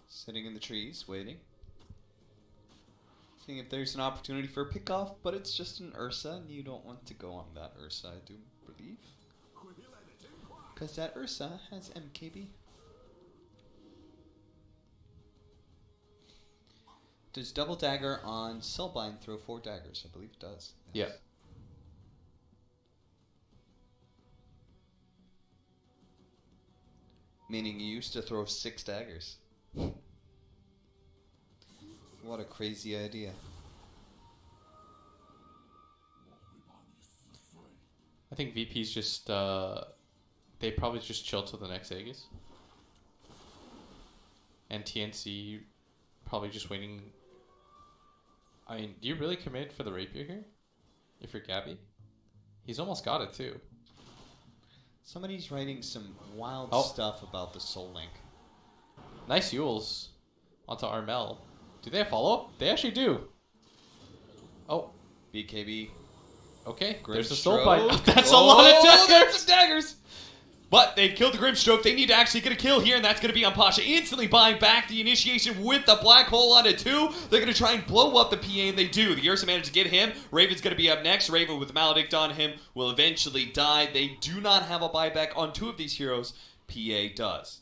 Sitting in the trees, waiting. Seeing if there's an opportunity for a pickoff, but it's just an Ursa, and you don't want to go on that Ursa, I do believe. Because that Ursa has MKB. Does double dagger on Soulbind throw 4 daggers? I believe it does. Yeah. Meaning you used to throw 6 daggers. What a crazy idea. I think VP's just, they probably just chill till the next Aegis. And TNC probably just waiting. I mean, do you really commit for the Rapier here? If you're Gabby? He's almost got it too. Somebody's writing some wild stuff about the Soul Link. Nice Yules onto Armel. Do they have follow-up? They actually do. Oh. BKB. Okay, Grim there's the Stroke. Soulbind. That's a lot of daggers! That's some daggers! But they killed the Grimstroke. They need to actually get a kill here, and that's going to be on Pasha. Instantly buying back the initiation with the Black Hole on it, too. They're going to try and blow up the PA, and they do. The Ursa managed to get him. Raven's going to be up next. Raven with the Maledict on him will eventually die. They do not have a buyback on 2 of these heroes. PA does.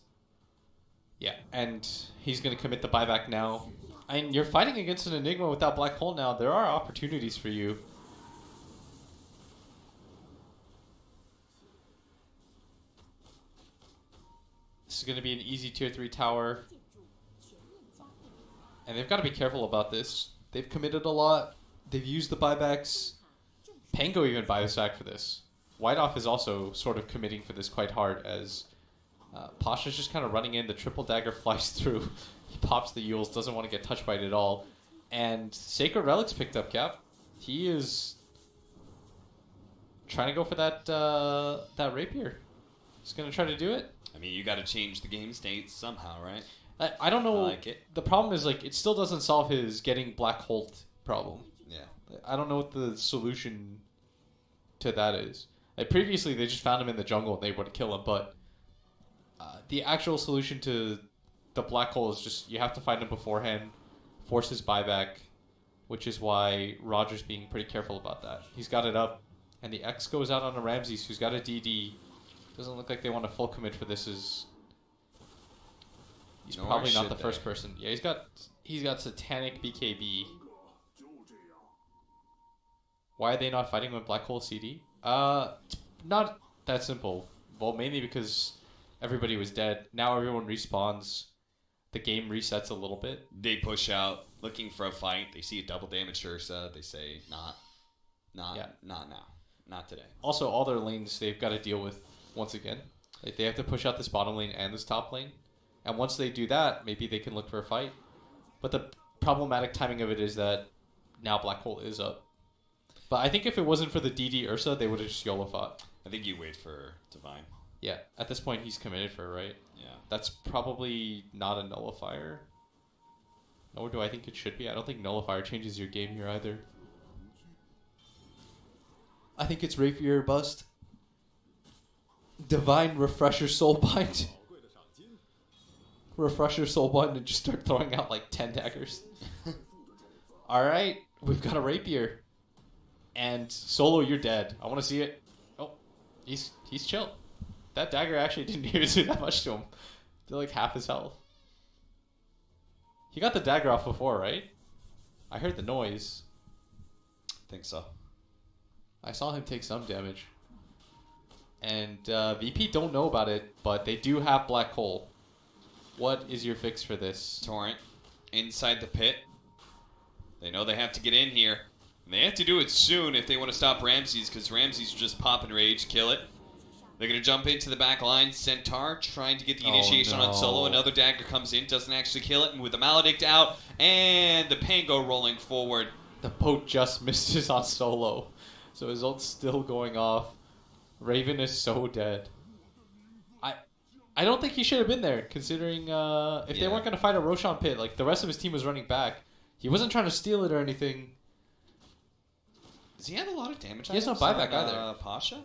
Yeah, and he's going to commit the buyback now. And you're fighting against an Enigma without Black Hole now. There are opportunities for you. This is going to be an easy tier 3 tower. And they've got to be careful about this. They've committed a lot. They've used the buybacks. Pango even buys back for this. Whiteoff is also sort of committing for this quite hard as Pasha's just kind of running in. The triple dagger flies through. He pops the Yules, doesn't want to get touched by it at all. And Sacred Relic's picked up, Cap. He is trying to go for that Rapier. He's going to try to do it. I mean, you got to change the game state somehow, right? I don't know. I like it. The problem is, like, it still doesn't solve his getting Black Holt problem. Yeah. I don't know what the solution to that is. Like, previously, they just found him in the jungle and they would kill him, but the actual solution to the Black Hole is just you have to find him beforehand, force his buyback, which is why Roger's being pretty careful about that. He's got it up, and the X goes out on a Ramses who's got a DD. Doesn't look like they want a full commit for this. He's probably not the first person. Yeah, he's got Satanic BKB. Why are they not fighting with Black Hole CD? Not that simple. Well, mainly because everybody was dead. Now everyone respawns. The game resets a little bit. They push out, looking for a fight. They see a double damage Ursa. They say, not now. Not today. Also, all their lanes they've got to deal with once again. Like, they have to push out this bottom lane and this top lane. And once they do that, maybe they can look for a fight. But the problematic timing of it is that now Black Hole is up. But I think if it wasn't for the DD Ursa, they would have just YOLO fought. I think you wait for Divine. Yeah, at this point he's committed for, right? Yeah. That's probably not a nullifier. Nor do I think it should be. I don't think nullifier changes your game here either. I think it's Rapier bust. Divine Refresher Soulbind. Refresher Soulbind and just start throwing out like 10 daggers. Alright, we've got a Rapier. And Solo, you're dead. I want to see it. Oh, he's chill. That dagger actually didn't even do that much to him. Did like half his health. He got the dagger off before, right? I heard the noise. Think so. I saw him take some damage. And VP don't know about it, but they do have Black Hole. What is your fix for this? Torrent inside the pit. They know they have to get in here. And they have to do it soon if they want to stop Ramses, because Ramses will just pop and rage, kill it. They're going to jump into the back line. Centaur trying to get the initiation on Solo. Another dagger comes in, doesn't actually kill it. And with the Maledict out, and the Pango rolling forward. The boat just misses on Solo. So his ult's still going off. Raven is so dead. I don't think he should have been there, considering if they weren't going to fight a Roshan pit, like the rest of his team was running back. He wasn't trying to steal it or anything. Does he have a lot of damage? He has no buyback either. Pasha?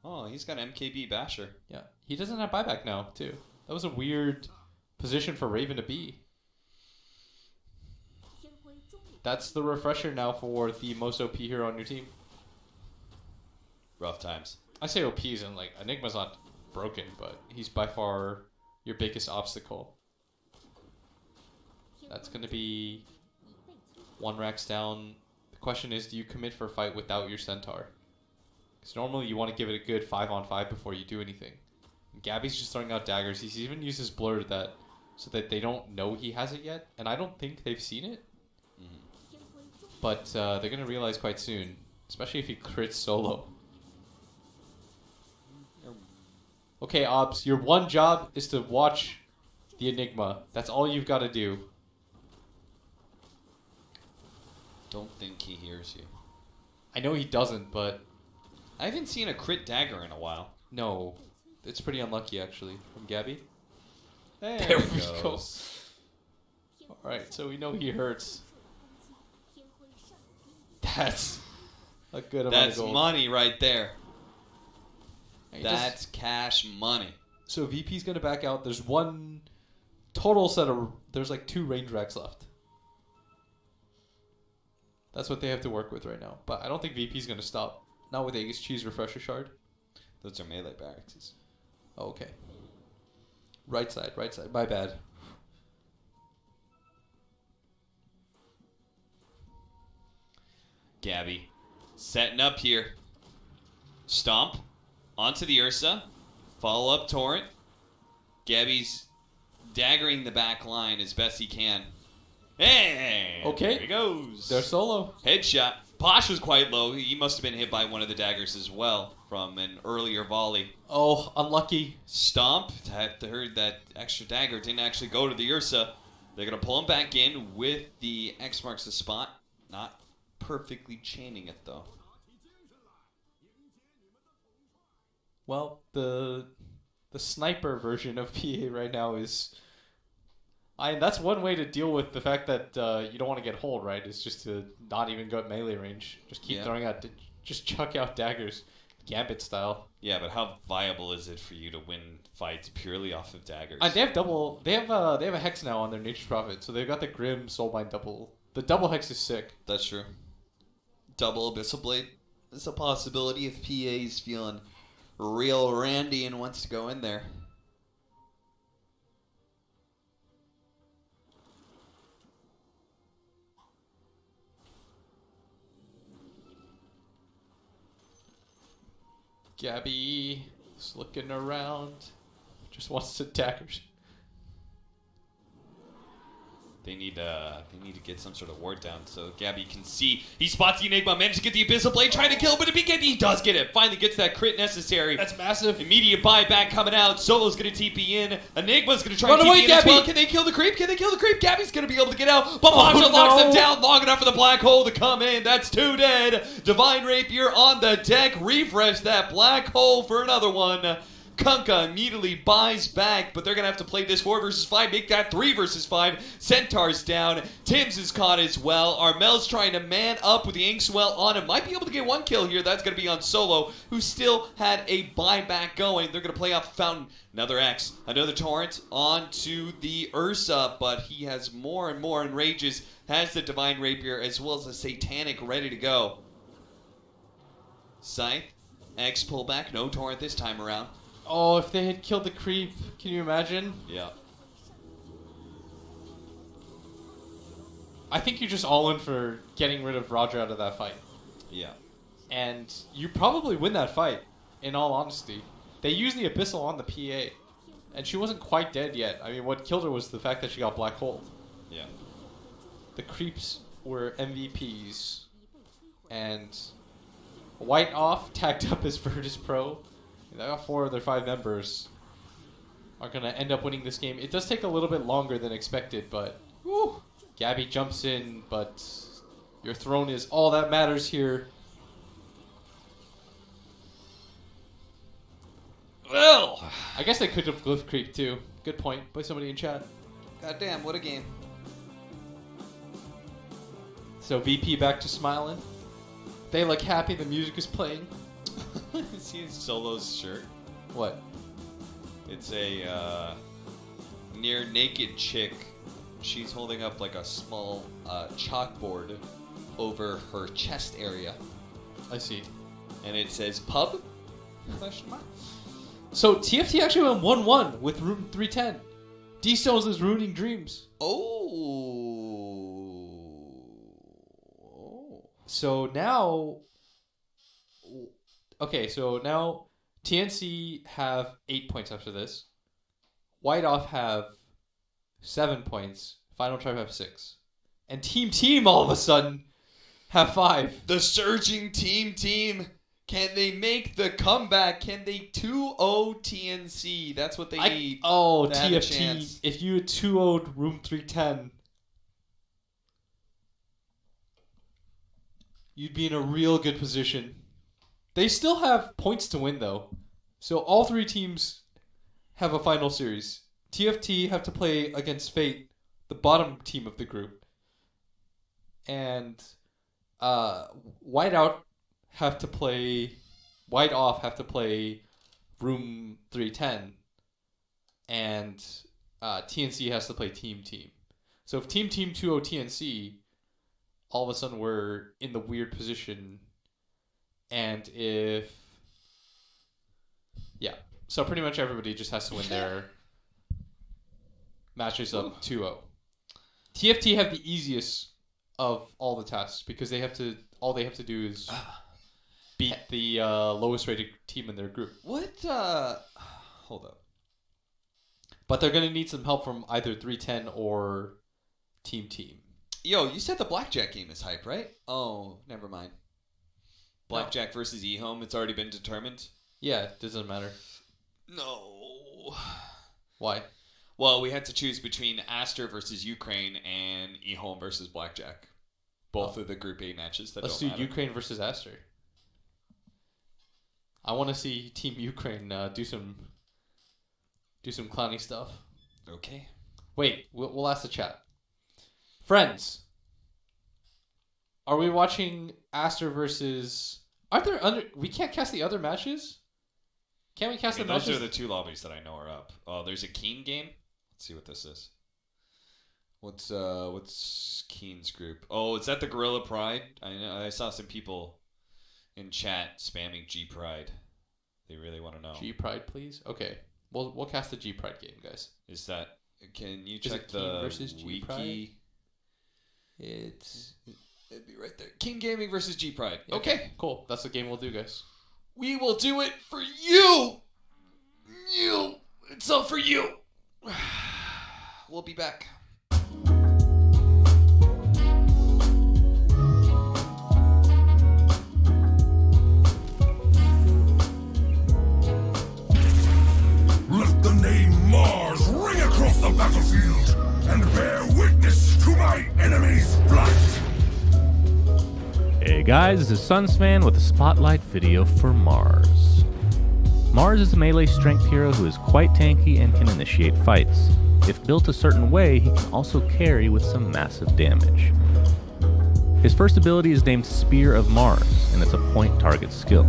Oh, he's got MKB Basher. Yeah, he doesn't have buyback now, too. That was a weird position for Raven to be. that's the refresher now for the most OP hero on your team. Rough times. I say OPs and like Enigma's not broken, but he's by far your biggest obstacle. That's gonna be 1 Rax down. The question is, do you commit for a fight without your Centaur? Because normally you want to give it a good 5-on-5 before you do anything. And Gabby's just throwing out daggers. He's even used his blur so that they don't know he has it yet, and I don't think they've seen it. But they're gonna realize quite soon, especially if he crits solo. Okay, Obs, your one job is to watch the Enigma. That's all you've got to do. Don't think he hears you. I know he doesn't, but... I haven't seen a crit dagger in a while. No. It's pretty unlucky, actually, from Gabby. There we go. Alright, so we know he hurts. That's a good amount of gold. That's money right there. Hey, That's cash money. So VP's going to back out. There's one total set of... There's like 2 range racks left. That's what they have to work with right now. But I don't think VP's going to stop. Not with Aegis Cheese Refresher Shard. Those are melee barracks. Oh, okay. Right side. My bad. Gabby setting up here. Stomp onto the Ursa. Follow up Torrent. Gabby's daggering the back line as best he can. Hey! Okay. There he goes. They're solo. Headshot. Posh was quite low. He must have been hit by one of the daggers as well from an earlier volley. Oh, unlucky. Stomp. Heard that extra dagger didn't actually go to the Ursa. They're going to pull him back in with the X marks the spot. Not perfectly chaining it, though. Well, the sniper version of PA right now is... that's one way to deal with the fact that you don't want to get hold, right? Is just to not even go at melee range. Just keep throwing out... Just chuck out daggers. Gambit style. Yeah, but how viable is it for you to win fights purely off of daggers? They have double... They have a Hex now on their Nature's Prophet, so they've got the Grim Soulbind double. The double Hex is sick. That's true. Double Abyssal Blade. It's a possibility if PA's feeling real randy and wants to go in there. Gabby is looking around. Just wants to daggers. They need to get some sort of ward down so Gabby can see. He spots the Enigma, manages to get the Abyssal Blade, trying to kill, but he does get it. Finally gets that crit necessary. That's massive. Immediate buyback coming out. Solo's going to TP in. Enigma's going to try Run to away, TP in as Gabby. well. Can they kill the creep? Gabby's going to be able to get out, but Pasha locks him down long enough for the black hole to come in. That's 2 dead. Divine Rapier on the deck. Refresh that black hole for another one. Kunkka immediately buys back, but they're going to have to play this 4 versus 5, make that 3 versus 5. Centaur's down. Tim's is caught as well. Armel's trying to man up with the Inkswell on him. Might be able to get 1 kill here. That's going to be on Solo, who still had a buyback going. They're going to play off Fountain. Another X. Another Torrent onto the Ursa, but he has more and more enrages. Has the Divine Rapier as well as the Satanic ready to go. Scythe. X pullback. No Torrent this time around. Oh, if they had killed the creep, can you imagine? Yeah. I think you're just all in for getting rid of Roger out of that fight. Yeah. And you probably win that fight, in all honesty. They used the Abyssal on the PA, and she wasn't quite dead yet. I mean, what killed her was the fact that she got black holed. Yeah. The creeps were MVPs, and White off, tagged up as Virtus Pro. They got 4 of their 5 members are going to end up winning this game. It does take a little bit longer than expected, but whew, Gabby jumps in, but your throne is all that matters here. Well, I guess they could have glyph creep too. Good point by somebody in chat. goddamn, what a game. So VP back to smiling. They look happy, the music is playing. See Solo's shirt? What? It's a near naked chick she's holding up like a small chalkboard over her chest area. I see. And it says pub? Question mark. So TFT actually went 1-1 with Room 310. D-Stones is ruining dreams. So now... Okay, so now TNC have 8 points after this. White Off have 7 points. Final Tribe have 6. And Team all of a sudden have 5. The surging Team. Can they make the comeback? Can they 2-0 TNC? That's what they need. Oh, to have a TFT. chance. If you had 2-0'd Room 310, you'd be in a real good position. They still have points to win, though. So all 3 teams have a final series. TFT have to play against Fate, the bottom team of the group. And White Off have to play Room 310. And TNC has to play Team. So if Team 2-0 TNC, all of a sudden we're in the weird position. And if... Yeah. So pretty much everybody just has to win their matches up 2-0. TFT have the easiest of all the tests because all they have to do is beat the lowest rated team in their group. Hold up. But they're going to need some help from either 310 or Team. Yo, you said the Blackjack game is hype, right? Oh, never mind. Blackjack versus eHome, it's already been determined? Yeah, it doesn't matter. No. Why? Well, we had to choose between Aster versus Ukraine and eHome versus Blackjack. Both of the Group A matches that Let's don't do matter. Ukraine versus Aster. I want to see Team Ukraine do some clowny stuff. Okay. Wait, we'll ask the chat. Friends, are we watching Aster versus... We can't cast the other matches? Can't we cast the matches? Those are the 2 lobbies that I know are up. Oh, there's a Keen game? Let's see what this is. What's Keen's group? Oh, is that the Gorilla Pride? I saw some people in chat spamming G Pride. They really want to know. G Pride, please? Okay. We'll cast the G Pride game, guys. Is that... Can you Is check it Keen the versus G wiki? Pride? It'd be right there. King Gaming versus G Pride. Yeah, Okay. Cool. That's the game we'll do, guys. We will do it for you! It's all for you! We'll be back. Let the name Mars ring across the battlefield and bear witness to my enemy's flight! Hey guys, this is Sunsfan with a spotlight video for Mars. Mars is a melee strength hero who is quite tanky and can initiate fights. If built a certain way, he can also carry with some massive damage. His first ability is named Spear of Mars, and it's a point target skill.